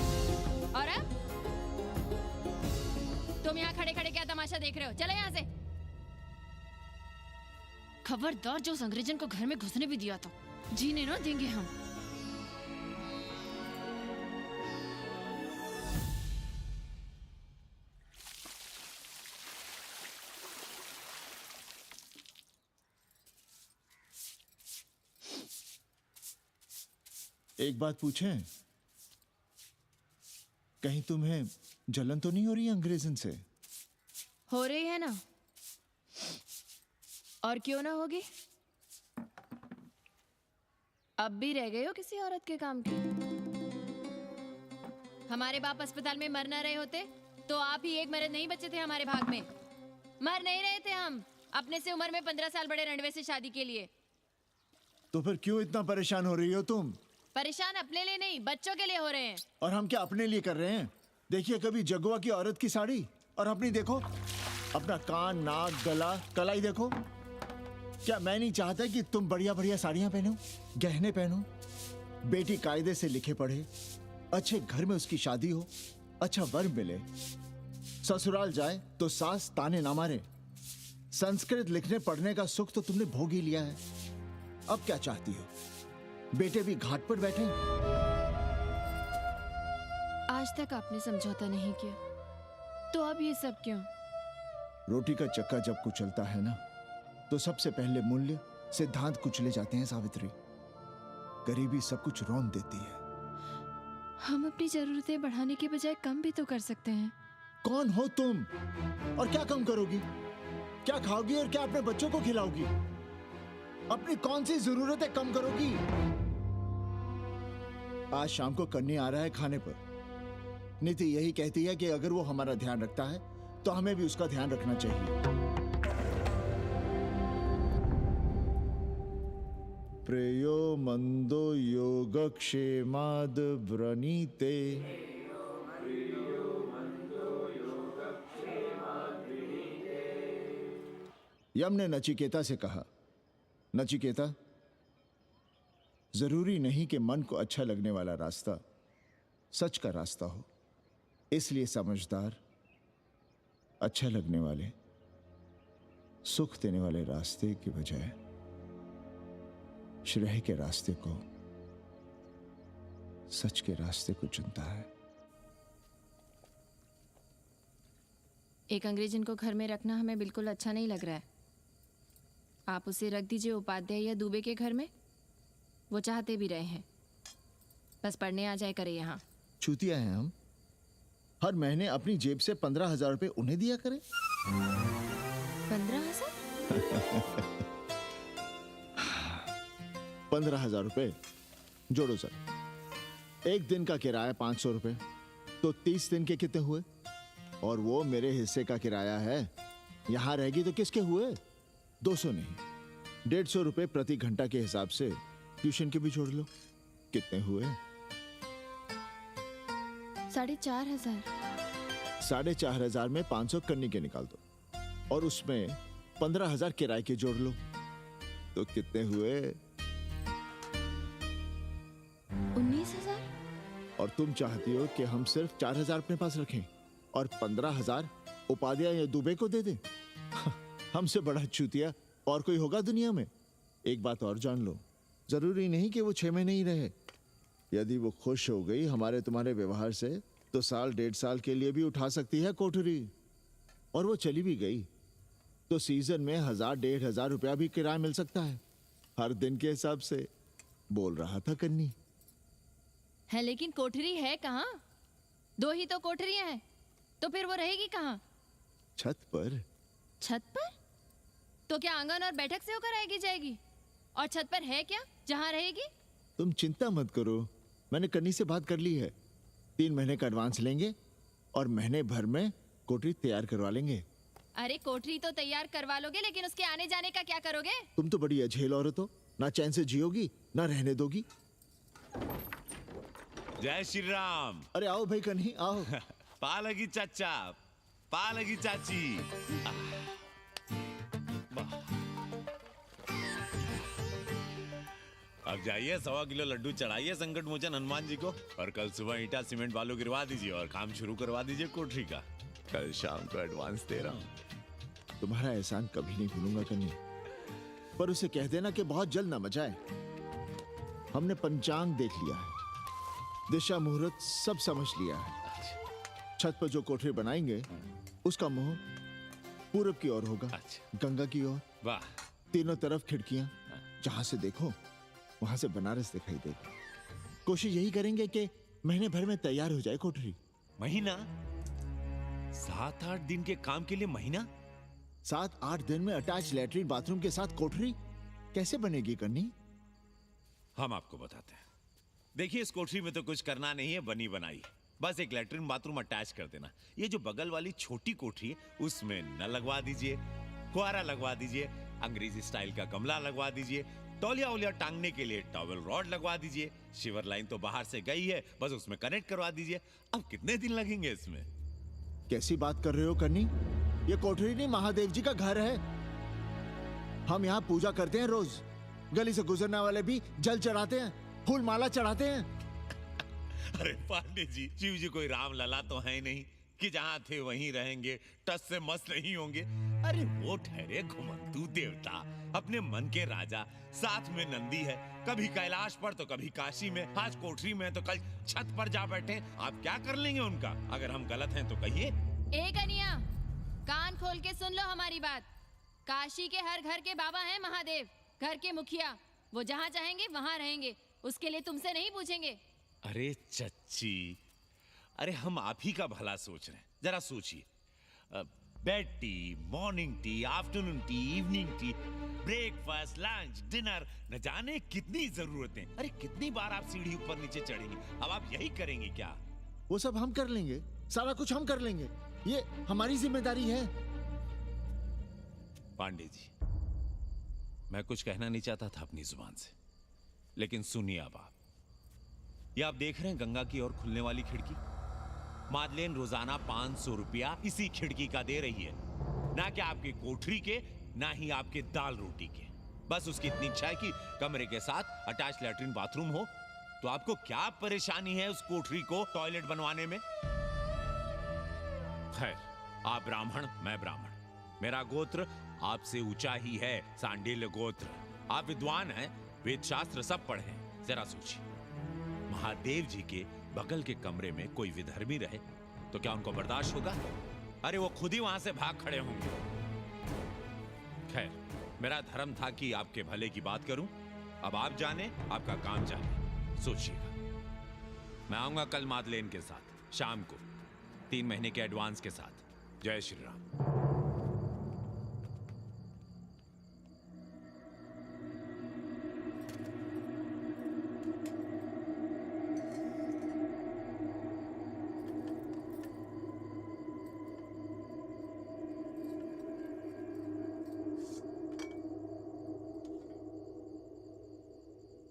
और अब तुम यहाँ खड़े खड़े क्या तमाशा देख रहे हो? चले यहाँ से। खबरदार, जो उस अंग्रेजन को घर में घुसने भी दिया था, जीने ना देंगे हम। एक बात पूछें, कहीं तुम्हें जलन तो नहीं हो रही अंग्रेजन से? हो रही है ना, और क्यों ना होगी? अब भी रह गए हो किसी औरत के काम की? हमारे बाप अस्पताल में मर ना रहे होते तो आप ही एक मर्द नहीं बचे थे हमारे भाग में। मर नहीं रहे थे हम अपने से उम्र में 15 साल बड़े रंडवे से शादी के लिए। तो फिर क्यों इतना परेशान हो रही हो तुम? परेशान अपने लिए नहीं, बच्चों के लिए हो रहे हैं। और हम क्या अपने लिए कर रहे हैं? देखिए कभी जगुआ की औरत की साड़ी और अपनी देखो, अपना कान, नाक, गला, कलाई देखो। क्या मैं नहीं चाहता कि तुम बढ़िया बढ़िया साड़ियां पहनो, गहने पहनो, बेटी कायदे से लिखे पढ़े, अच्छे घर में उसकी शादी हो, अच्छा वर मिले, ससुराल जाए तो सास ताने ना मारे। संस्कृत लिखने पढ़ने का सुख तो तुमने भोग ही लिया है। अब क्या चाहती हो? बेटे भी घाट पर बैठे। आज तक आपने समझौता नहीं किया, तो अब ये सब क्यों? रोटी का चक्का जब कुचलता है ना, तो सबसे पहले मूल्य सिद्धांत कुचले जाते हैं सावित्री। गरीबी सब कुछ रौंद देती है। हम अपनी जरूरतें बढ़ाने के बजाय कम भी तो कर सकते हैं। कौन हो तुम और क्या कम करोगी? क्या खाओगी और क्या अपने बच्चों को खिलाओगी? अपनी कौन सी जरूरतें कम करोगी? आज शाम को कन्नी आ रहा है खाने पर। नीति यही कहती है कि अगर वो हमारा ध्यान रखता है तो हमें भी उसका ध्यान रखना चाहिए। प्रेयो मंदो योगक्षेमाद व्रणीते। यम ने नचिकेता से कहा, नचिकेता, जरूरी नहीं कि मन को अच्छा लगने वाला रास्ता सच का रास्ता हो। इसलिए समझदार, अच्छा लगने वाले, सुख देने वाले रास्ते की बजाय श्रेय के रास्ते को, सच के रास्ते को चुनता है। एक अंग्रेजन को घर में रखना हमें बिल्कुल अच्छा नहीं लग रहा है। आप उसे रख दीजिए उपाध्याय या दुबे के घर में, वो चाहते भी रहे हैं। बस पढ़ने आ जाए करे यहाँ। चूतिया हैं हम। हर महीने अपनी जेब से 15,000 रुपए उन्हें दिया करें। 15,000? 15,000 रुपए जोड़ो सर। एक दिन का किराया 500 रुपए, तो 30 दिन के कितने हुए? और वो मेरे हिस्से का किराया है। यहां रहेगी तो किसके हुए? 200 नहीं, 150 रुपए प्रति घंटा के हिसाब से ट्यूशन के भी जोड़ लो। कितने हुए? 4,500। 4,500 में 500 कन्नी के निकाल दो और उसमें 15,000 किराए के जोड़ लो, तो कितने हुए? 19,000। और तुम चाहती हो कि हम सिर्फ 4,000 अपने पास रखें और 15,000 उपाध्याय या दुबे को दे दें? हमसे बड़ा चूतिया और कोई होगा दुनिया में? एक बात और जान लो, जरूरी नहीं कि वो 6 महीने ही रहे। यदि वो खुश हो गई हमारे तुम्हारे व्यवहार से, तो साल 1.5 साल के लिए भी उठा सकती है कोठरी। और वो चली भी गई तो सीजन में 1,000-1,500 रुपया भी किराया मिल सकता है, हर दिन के हिसाब से। बोल रहा था कन्नी। है लेकिन कोठरी है कहाँ? 2 ही तो कोठरियां हैं, तो फिर वो रहेगी कहाँ? छत पर। छत पर? तो क्या आंगन और बैठक से होकर आएगी जाएगी? और छत पर है क्या जहाँ रहेगी? तुम चिंता मत करो, मैंने कन्नी से बात कर ली है। 3 महीने का एडवांस लेंगे और महीने भर में कोठरी तैयार करवा लेंगे। अरे कोठरी तो तैयार करवा लोगे, लेकिन उसके आने जाने का क्या करोगे? तुम तो बड़ी अझेल औरत हो, ना चैन से जियोगी ना रहने दोगी। जय श्री राम। अरे आओ भाई कन्ही आओ। पा लगी चाचा, पा लगी चाची। अब जाइए 1.25 किलो लड्डू चढ़ाइए संकट मोचन हनुमान जी को, और कल सुबह ईटा सीमेंट बालू गिरवा दीजिए और काम शुरू करवा दीजिए कोठरी का। कल शाम को एडवांस दे रहा हूँ। तुम्हारा एहसान कभी नहीं भूलूंगा कन्नी, पर उसे कह देना कि बहुत जल्द ना मचाए। हमने पंचांग देख लिया है, दिशा मुहूर्त सब समझ लिया है। छत पर जो कोठरी बनाएंगे उसका मुंह पूरब की ओर होगा, गंगा की ओर। वाह। तीनों तरफ खिड़कियां, जहां से देखो वहां से बनारस दिखाई देगा। कोशिश यही करेंगे कि महीने भर में तैयार हो जाए कोठरी। महीना? 7-8 दिन के काम के लिए महीना? 7-8 दिन में अटैच लैट्रिन बाथरूम के साथ कोठरी कैसे बनेगी कन्नी? हम आपको बताते हैं। देखिए, इस कोठरी में तो कुछ करना नहीं है, बनी बनाई। बस एक लैट्रिन बाथरूम अटैच कर देना। ये जो बगल वाली छोटी कोठरी है उसमें नल लगवा दीजिए, फुहारा लगवा दीजिए, अंग्रेजी स्टाइल का गमला लगवा दीजिए, तौलिया उलिया टांगने के लिए टॉवल रॉड लगवा दीजिए। शिवर लाइन तो बाहर से गई है, बस उसमें कनेक्ट करवा दीजिए। अब कितने दिन लगेंगे इसमें? कैसी बात कर रहे हो कन्नी? ये कोठरी नहीं, महादेव जी का घर है। हम यहाँ पूजा करते हैं रोज। गली से गुजरने वाले भी जल चढ़ाते हैं, फूल माला चढ़ाते हैं। अरे पांडे जी, शिव जी कोई राम लला तो है नहीं कि जहां थे वहीं रहेंगे, टस से मस नहीं होंगे। अरे वो ठहरे घुमंतू देवता, अपने मन के राजा, साथ में नंदी है, कभी कैलाश पर तो कभी काशी में, आज कोठरी में तो कल छत पर जा बैठे। आप क्या कर लेंगे उनका? अगर हम गलत हैं तो कहिए। ए कन्या, कान खोल के सुन लो हमारी बात। काशी के हर घर के बाबा हैं महादेव, घर के मुखिया। वो जहाँ चाहेंगे वहाँ रहेंगे, उसके लिए तुमसे नहीं पूछेंगे। अरे चच्ची, अरे हम आप ही का भला सोच रहे हैं, जरा सोचिए। Bed tea, morning tea, afternoon T, evening tea, breakfast, lunch, dinner, न जाने कितनी जरूरतें। अरे कितनी बार आप सीढ़ी ऊपर नीचे चढ़ेंगे, अब आप यही करेंगे क्या? वो सब हम कर लेंगे, सारा कुछ हम कर लेंगे, ये हमारी जिम्मेदारी है। पांडे जी, मैं कुछ कहना नहीं चाहता था अपनी जुबान से, लेकिन सुनिए अब आप। ये आप देख रहे हैं गंगा की ओर खुलने वाली खिड़की? मादलेन रोजाना 500 रुपया इसी खिड़की का दे रही है, ना कि आपकी कोठरी के, ना ही आपके दाल रोटी के। बस उसकी इतनी इच्छा है कि कमरे के साथ अटैच लैट्रिन बाथरूम हो। तो आपको क्या परेशानी है उस कोठरी को टॉयलेट बनवाने में? खैर, आप ब्राह्मण, मैं ब्राह्मण, मेरा गोत्र आपसे ऊंचा ही है, सांडिल्य गोत्र। आप विद्वान हैं, वेद शास्त्र सब पढ़े हैं। जरा सोचिए, महादेव जी के बगल के कमरे में कोई विधर्मी रहे तो क्या उनको बर्दाश्त होगा? अरे वो खुद ही वहां से भाग खड़े होंगे। खैर, मेरा धर्म था कि आपके भले की बात करूं। अब आप जाने, आपका काम जाने। सोचिएगा, मैं आऊंगा कल मादलेन के साथ शाम को, 3 महीने के एडवांस के साथ। जय श्री राम।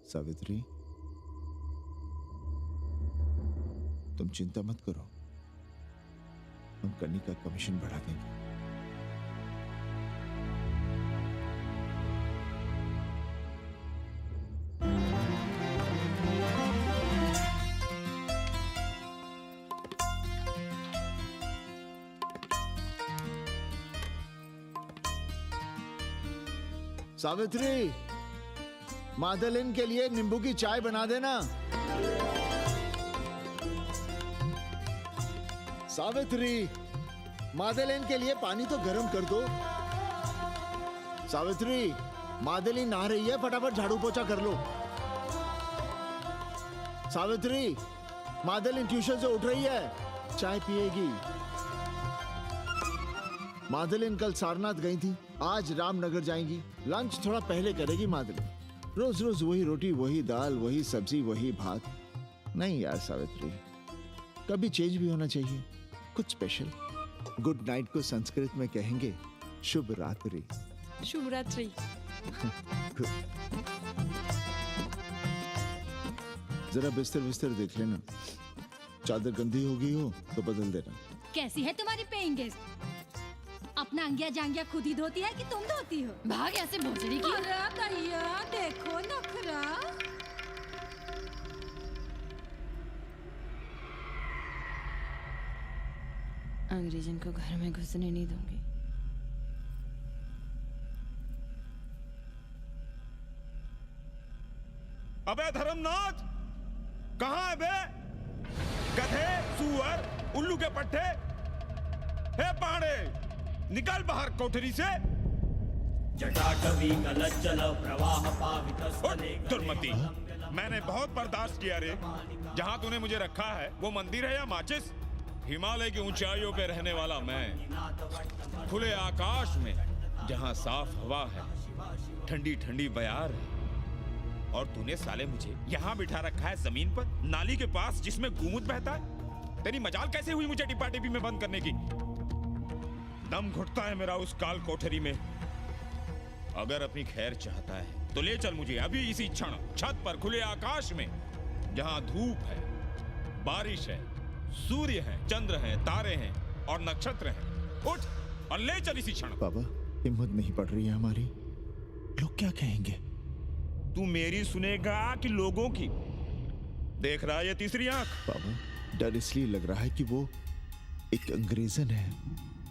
सावित्री, तुम चिंता मत करो, हम कन्नी का कमीशन बढ़ा देंगे। सावित्री, मादलिन के लिए नींबू की चाय बना देना। सावित्री, मादलिन के लिए पानी तो गर्म कर दो। सावित्री, मादलिन नहा रही है, फटाफट झाड़ू पोछा कर लो। सावित्री, मादलिन ट्यूशन से उठ रही है, चाय पिएगी। मादलिन कल सारनाथ गई थी, आज रामनगर जाएंगी। लंच थोड़ा पहले करेगी मादलिन। रोज रोज वही रोटी, वही दाल, वही सब्जी, वही भात। नहीं यार सावित्री, कभी चेंज भी होना चाहिए, कुछ स्पेशल। गुड नाइट को संस्कृत में कहेंगे शुभ रात्रि। शुभ रात्रि। जरा बिस्तर बिस्तर देख लेना, चादर गंदी हो गई हो तो बदल देना। कैसी है तुम्हारी पेइंग गेस्ट? अपना अंगिया जांगिया खुद ही धोती है कि तुम धोती हो? भाग ऐसे भोसड़ी की। अरे भैया देखो नखरा। अंग्रेजन को घर में घुसने नहीं दूंगी। अबे धर्मनाथ, कहाँ है बे? गधे, सुअर, उल्लू के पट्टे। हे पाड़े, निकल बाहर कोठरी से। जटाटवी कलज्जल प्रवाह पावितस्थले। दुर्मति, मैंने बहुत बर्दाश्त किया रे। जहाँ तूने मुझे रखा है वो मंदिर है या माचिस? हिमालय की ऊंचाइयों पे रहने वाला मैं, खुले आकाश में जहाँ साफ हवा है, ठंडी ठंडी बयार है, और तूने साले मुझे यहाँ बिठा रखा है जमीन पर, नाली के पास जिसमें गोमूत्र बहता है। तेरी मजाल कैसे हुई मुझे डिब्बा डिब्बी में बंद करने की? दम घुटता है मेरा उस काल कोठरी में। अगर अपनी खैर चाहता है तो ले चल मुझे अभी इसी क्षण छत पर खुले आकाश में, जहां धूप है, बारिश है, सूर्य है, चंद्र है, तारे हैं और नक्षत्र हैं। उठ और ले चल इसी क्षण। बाबा, हिम्मत नहीं पड़ रही है हमारी, लोग क्या कहेंगे? तू मेरी सुनेगा कि लोगों की? देख रहा है ये तीसरी आंख? बाबा, डर इसलिए लग रहा है कि वो एक अंग्रेजन है।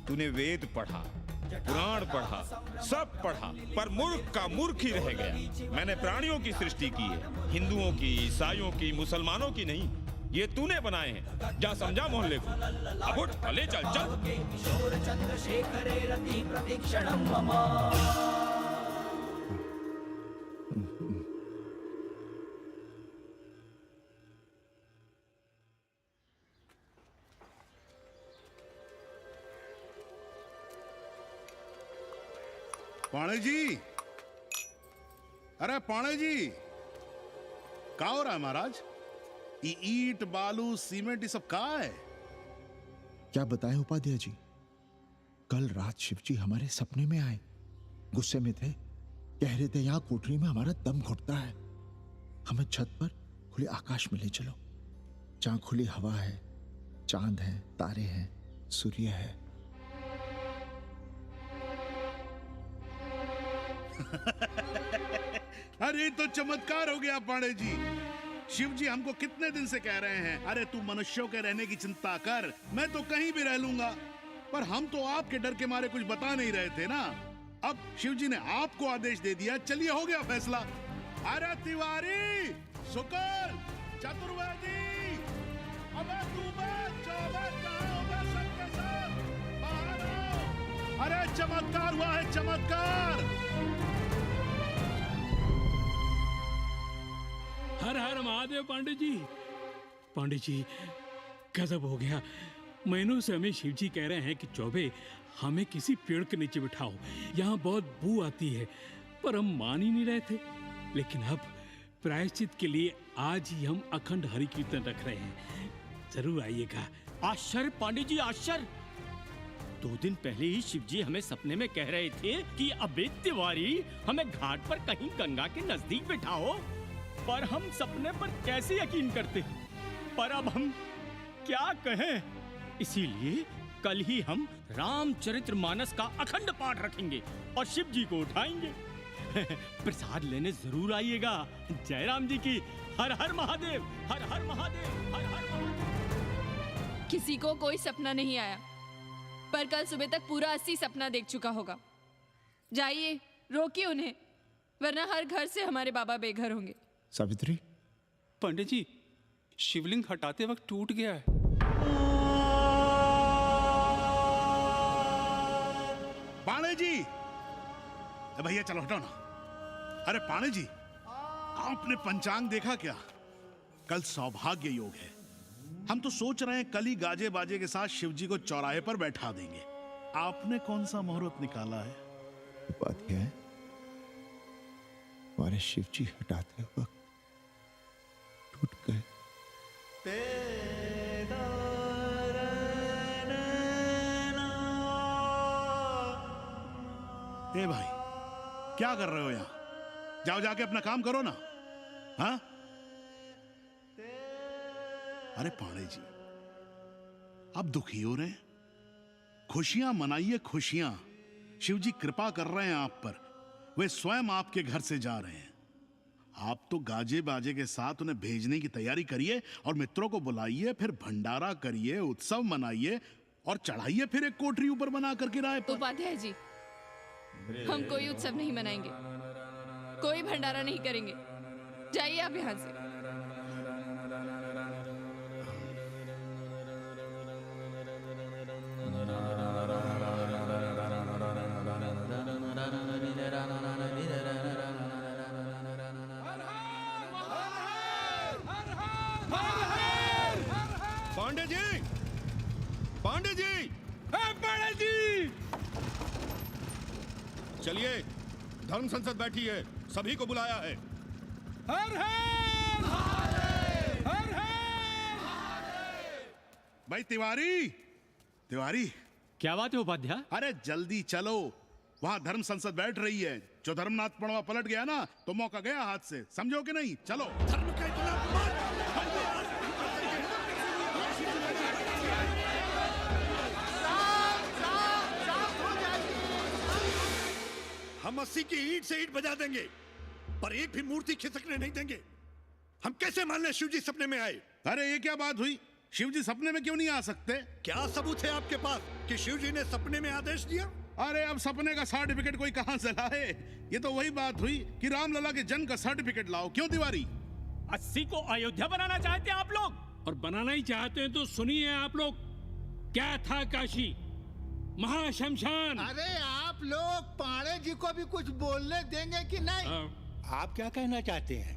तूने वेद पढ़ा, पुराण पढ़ा, सब पढ़ा, पर मूर्ख का मूर्ख ही रह गया। मैंने प्राणियों की सृष्टि की है, हिंदुओं की, ईसाइयों की, मुसलमानों की नहीं। ये तूने बनाए हैं। जा समझा मोहल्ले को। अब उठ, ले चल चल। पाणे जी, अरे पाणे जी, क्या हो रहा है महाराज? ये ईंट, बालू, सीमेंट, ये सब कहाँ है? क्या बताएं उपाध्याय जी, कल रात शिवजी हमारे सपने में आए, गुस्से में थे, कह रहे थे यहाँ कोठरी में हमारा दम घुटता है, हमें छत पर खुले आकाश में ले चलो, जहाँ खुली हवा है, चांद है, तारे हैं, सूर्य है। अरे तो चमत्कार हो गया पांडे जी। शिव जी हमको कितने दिन से कह रहे हैं, अरे तू मनुष्यों के रहने की चिंता कर, मैं तो कहीं भी रह लूंगा। पर हम तो आपके डर के मारे कुछ बता नहीं रहे थे ना। अब शिव जी ने आपको आदेश दे दिया, चलिए हो गया फैसला। अरे तिवारी, शुक्ल, चतुर्वेदी, अबे तू सबके साथ बाहर आओ। अरे चमत्कार हुआ है, चमत्कार। हर हर महादेव पांडे जी। पांडे जी गजब हो गया। महीनों से हमें शिव जी कह रहे हैं कि चौबे हमें किसी पेड़ के नीचे बिठाओ, यहाँ बहुत बू आती है, पर हम मान ही नहीं रहे थे। लेकिन अब प्रायश्चित के लिए आज ही हम अखंड हरि कीर्तन रख रहे हैं, जरूर आइएगा। आश्चर्य पांडे जी, आश्चर्य। 2 दिन पहले ही शिव जी हमें सपने में कह रहे थे कि अबे तिवारी हमें घाट पर कहीं गंगा के नजदीक बिठाओ, पर हम सपने पर कैसे यकीन करते। पर अब हम क्या कहें, इसीलिए कल ही हम रामचरितमानस का अखंड पाठ रखेंगे और शिव जी को उठाएंगे। प्रसाद लेने जरूर आइएगा। जय राम जी की। हर हर महादेव, हर हर महादेव, हर हर महादेव। किसी को कोई सपना नहीं आया, पर कल सुबह तक पूरा 80 सपना देख चुका होगा। जाइए रोकिए उन्हें, वरना हर घर से हमारे बाबा बेघर होंगे। सावित्री, पंडित जी शिवलिंग हटाते वक्त टूट गया है। पाणे जी, भैया चलो हटाओ ना। अरे पाणे जी, आपने पंचांग देखा क्या? कल सौभाग्य योग है। हम तो सोच रहे हैं कल ही गाजे बाजे के साथ शिव जी को चौराहे पर बैठा देंगे। आपने कौन सा मुहूर्त निकाला है? बात यह है, हमारे शिव जी हटाते वक्त टूट गए। ए भाई, क्या कर रहे हो यहाँ? जाओ जाके अपना काम करो ना। हाँ? अरे पाणे जी, आप दुखी हो रहे हैं? खुशियां मनाइए, खुशियां। शिव जी कृपा कर रहे हैं आप पर। वे स्वयं आपके घर से जा रहे हैं। आप तो गाजे बाजे के साथ उन्हें भेजने की तैयारी करिए और मित्रों को बुलाइए, फिर भंडारा करिए, उत्सव मनाइए और चढ़ाइए फिर एक कोठरी ऊपर बना करके राय पर। उपाध्याय जी, हम कोई उत्सव नहीं मनाएंगे, कोई भंडारा नहीं करेंगे। जाइए आप यहाँ से। पांडे जी, पांडे जी, पांडे जी, चलिए धर्म संसद बैठी है, सभी को बुलाया है। हर हर हर हर। भाई तिवारी, तिवारी, क्या बात है उपाध्याय? अरे जल्दी चलो, वहां धर्म संसद बैठ रही है। जो धर्मनाथ पड़वा पलट गया ना तो मौका गया हाथ से, समझो कि नहीं? चलो। धर्म का हम 80 की ईंट से ईंट बजा देंगे, पर एक भी मूर्ति खिसकने नहीं देंगे। हम कैसे मान लें शिव जी सपने में आए? अरे ये क्या बात हुई? शिव जी सपने में क्यों नहीं आ सकते? क्या सबूत है आपके पास कि शिव जी ने सपने में आदेश दिया? अरे अब सपने का सर्टिफिकेट कोई कहां से लाए? ये तो वही बात हुई कि रामलला के जन्म का सर्टिफिकेट लाओ। क्यों तिवारी? 80 को अयोध्या बनाना चाहते हैं आप लोग? और बनाना ही चाहते हैं तो सुनिए आप लोग, क्या था काशी महाशमशान। अरे आप लोग पाणे जी को भी कुछ बोलने देंगे कि नहीं? आप क्या कहना चाहते हैं?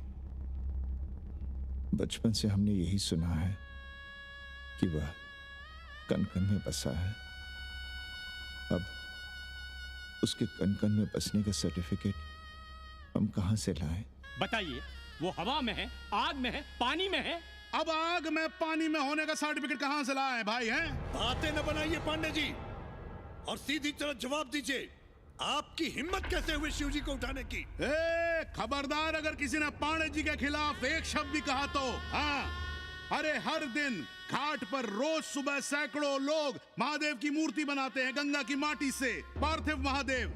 बचपन से हमने यही सुना है कि वह कन कन में बसा है। अब उसके कन कन में बसने का सर्टिफिकेट हम कहां से लाएं? बताइए, वो हवा में है, आग में है, पानी में है? अब आग में पानी में होने का सर्टिफिकेट कहां से लाए भाई? हैं? बातें न बनाइए पांडे जी, और सीधी तरह जवाब दीजिए। आपकी हिम्मत कैसे हुई शिव जी को उठाने की? खबरदार अगर किसी ने पांडे जी के खिलाफ एक शब्द भी कहा तो। हाँ, अरे हर दिन घाट पर रोज सुबह सैकड़ों लोग महादेव की मूर्ति बनाते हैं गंगा की माटी से, पार्थिव महादेव।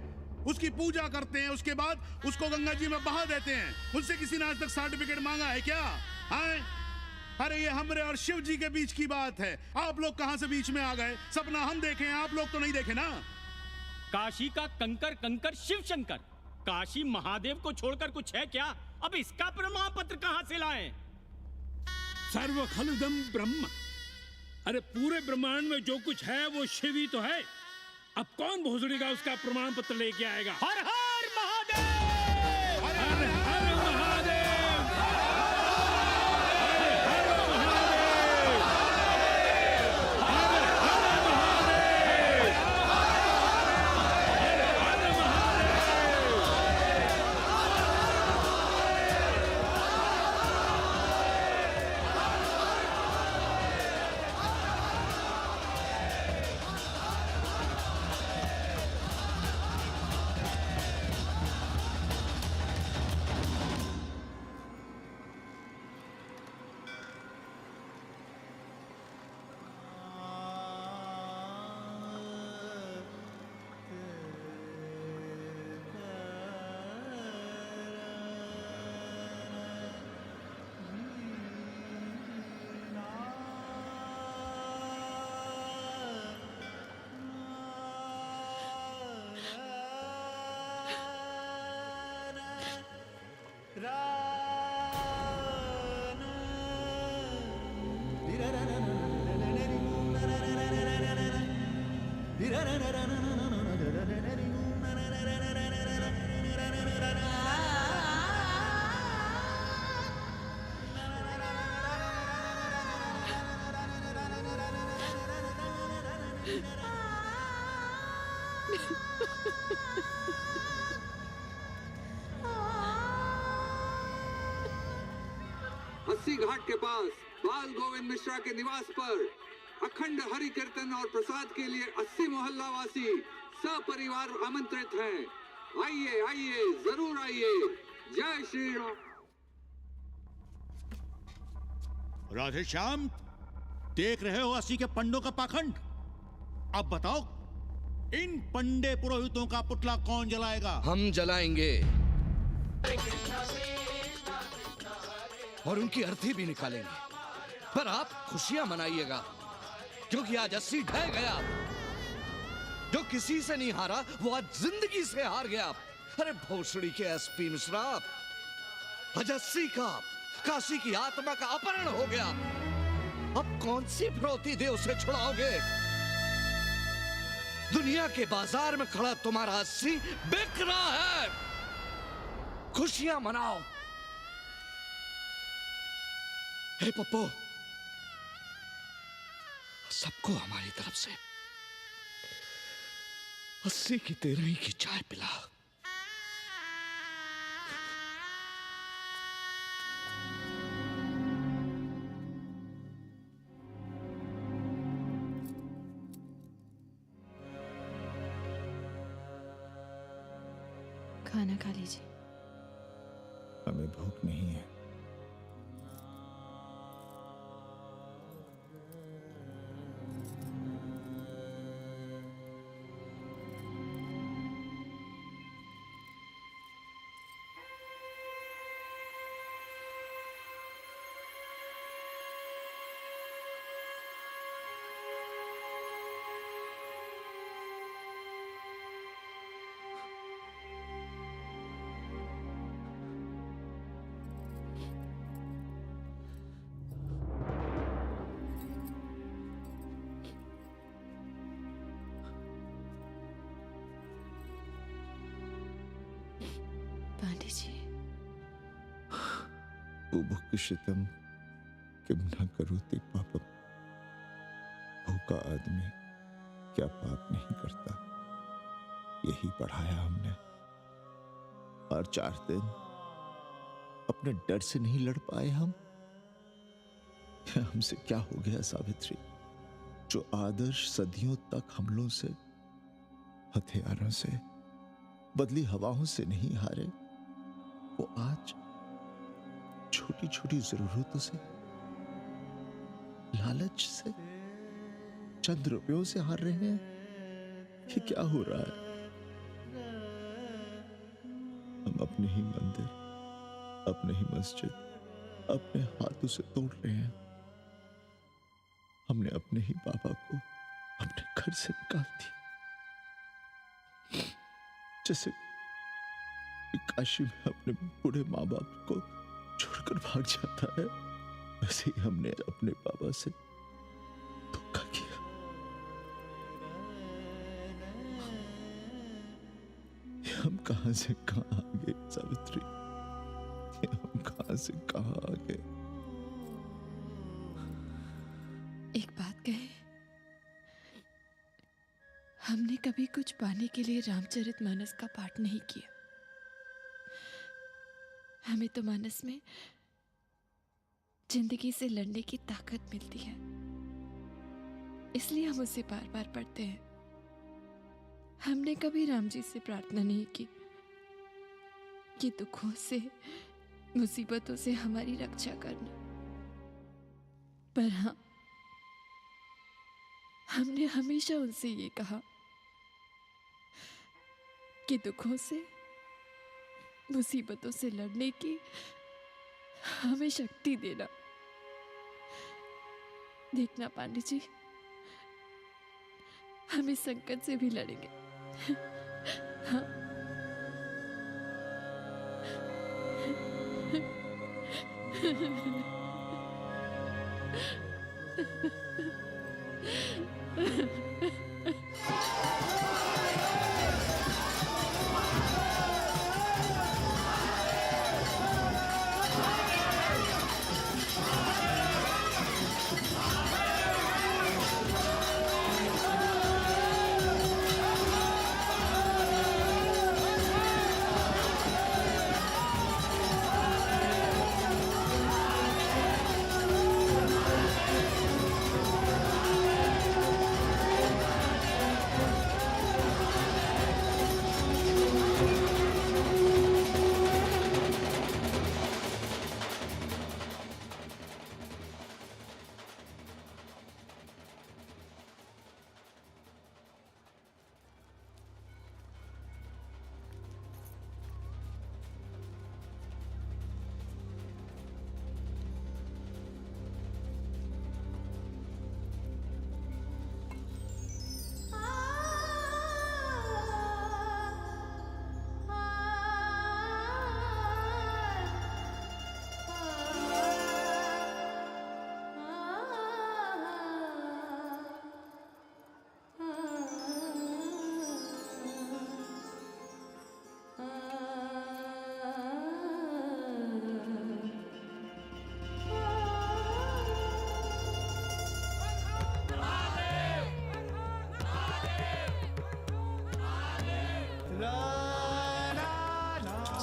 उसकी पूजा करते हैं, उसके बाद उसको गंगा जी में बहा देते हैं। उनसे किसी ने आज तक सर्टिफिकेट मांगा है क्या? आए? अरे ये हमरे और शिव जी के बीच की बात है। आप लोग कहां से बीच में आ गए? सपना हम देखे हैं, आप लोग तो नहीं देखे ना। काशी का कंकर कंकर शिव शंकर, काशी महादेव को छोड़कर कुछ है क्या? अब इसका प्रमाण पत्र कहां से लाएं? सर्व खलुदम ब्रह्म। अरे पूरे ब्रह्मांड में जो कुछ है वो शिव ही तो है। अब कौन भोसड़ी का उसका प्रमाण पत्र लेके आएगा? हर हर महादेव! हर हर महादेव! अस्सी घाट के पास बाल गोविंद मिश्रा के निवास पर अखंड हरि कीर्तन और प्रसाद के लिए 80 मोहल्ला वासी सपरिवार आमंत्रित हैं। आइए आइए, जरूर आइए। जय श्री राम। राधे श्याम, देख रहे हो अस्सी के पंडों का पाखंड? अब बताओ, इन पंडे पुरोहितों का पुतला कौन जलाएगा? हम जलाएंगे और उनकी अर्थी भी निकालेंगे। पर आप खुशियां मनाइएगा, क्योंकि आज अस्सी ढह गया। जो किसी से नहीं हारा वो आज जिंदगी से हार गया। अरे भोसड़ी के एसपी मिश्रा, आज अस्सी का काशी की आत्मा का अपहरण हो गया। अब कौन सी फिरौती दे उसे छुड़ाओगे? दुनिया के बाजार में खड़ा तुम्हारा अस्सी बिक रहा है। खुशियां मनाओ। हे पप्पू, सबको हमारी तरफ से अस्सी की तेरही की चाय पिला। खाना खा लीजिए। हमें भूख नहीं है। पांडे जी, बुभुक्षितम किम न करोति पापम। भूखा आदमी क्या पाप नहीं करता, यही पढ़ाया हमने। और 4 दिन अपने डर से नहीं लड़ पाए हम। हमसे क्या हो गया सावित्री? जो आदर्श सदियों तक हमलों से, हथियारों से, बदली हवाओं से नहीं हारे, वो आज छोटी छोटी जरूरतों से, लालच से, चंद रुपयों से हार रहे हैं। ये क्या हो रहा है? अपने ही मंदिर, अपने ही मस्जिद अपने हाथों से तोड़ रहे हैं। हमने अपने ही बाबा को अपने घर से निकाल दिया। जैसे काशी में अपने बूढ़े माँ बाप को छोड़कर भाग जाता है, वैसे ही हमने अपने बाबा से धोखा किया। ये हम कहां से कहां आ गए सावित्री, ये हम कहां से कहां आ गए। एक बात कहे, हमने कभी कुछ पाने के लिए रामचरितमानस का पाठ नहीं किया। हमें तो मानस में जिंदगी से लड़ने की ताकत मिलती है, इसलिए हम उसे बार बार पढ़ते हैं। हमने कभी राम जी से प्रार्थना नहीं की कि दुखों से, मुसीबतों से हमारी रक्षा करना, पर हाँ, हमने हमेशा उनसे ये कहा कि दुखों से, मुसीबतों से लड़ने की हमें शक्ति देना। देखना पांडे जी, हम इस संकट से भी लड़ेंगे। हाँ।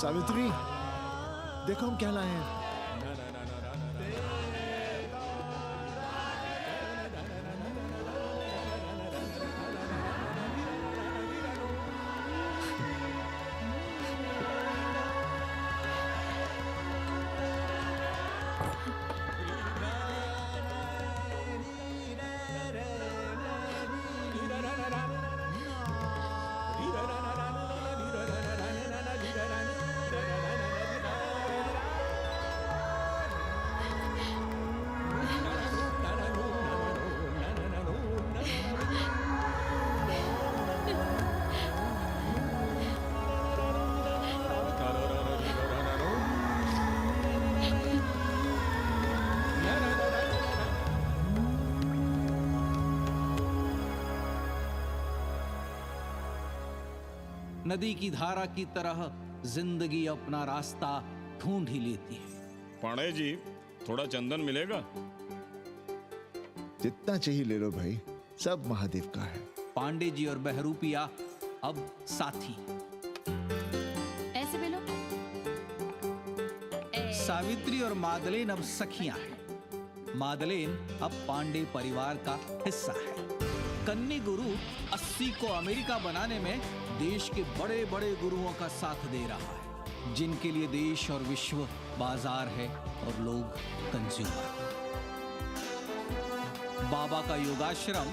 सावित्री, देखो हम क्या लाए हैं। नदी की धारा की तरह जिंदगी अपना रास्ता ढूंढ ही लेती है। पांडे जी, थोड़ा चंदन मिलेगा? जितना चाहिए ले लो भाई, सब महादेव का है। पांडे जी और बहरूपिया अब साथी। ऐसे बोलो। सावित्री और मादलेन अब सखियां हैं। मादलेन अब पांडे परिवार का हिस्सा है। कन्नी गुरु 80 को अमेरिका बनाने में देश के बड़े बड़े गुरुओं का साथ दे रहा है, जिनके लिए देश और विश्व बाजार है और लोग कंज्यूमर। बाबा का योगाश्रम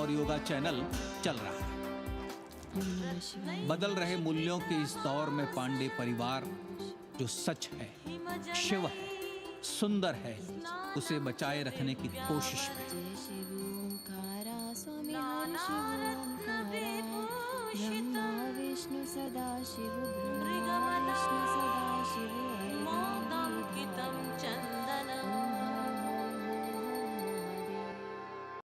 और योगा चैनल चल रहा है। बदल रहे मूल्यों के इस दौर में पांडे परिवार जो सच है, शिव है, सुंदर है, उसे बचाए रखने की कोशिश में। ब्रह्मा विष्णु सदा शिव ब्रह्मा विष्णु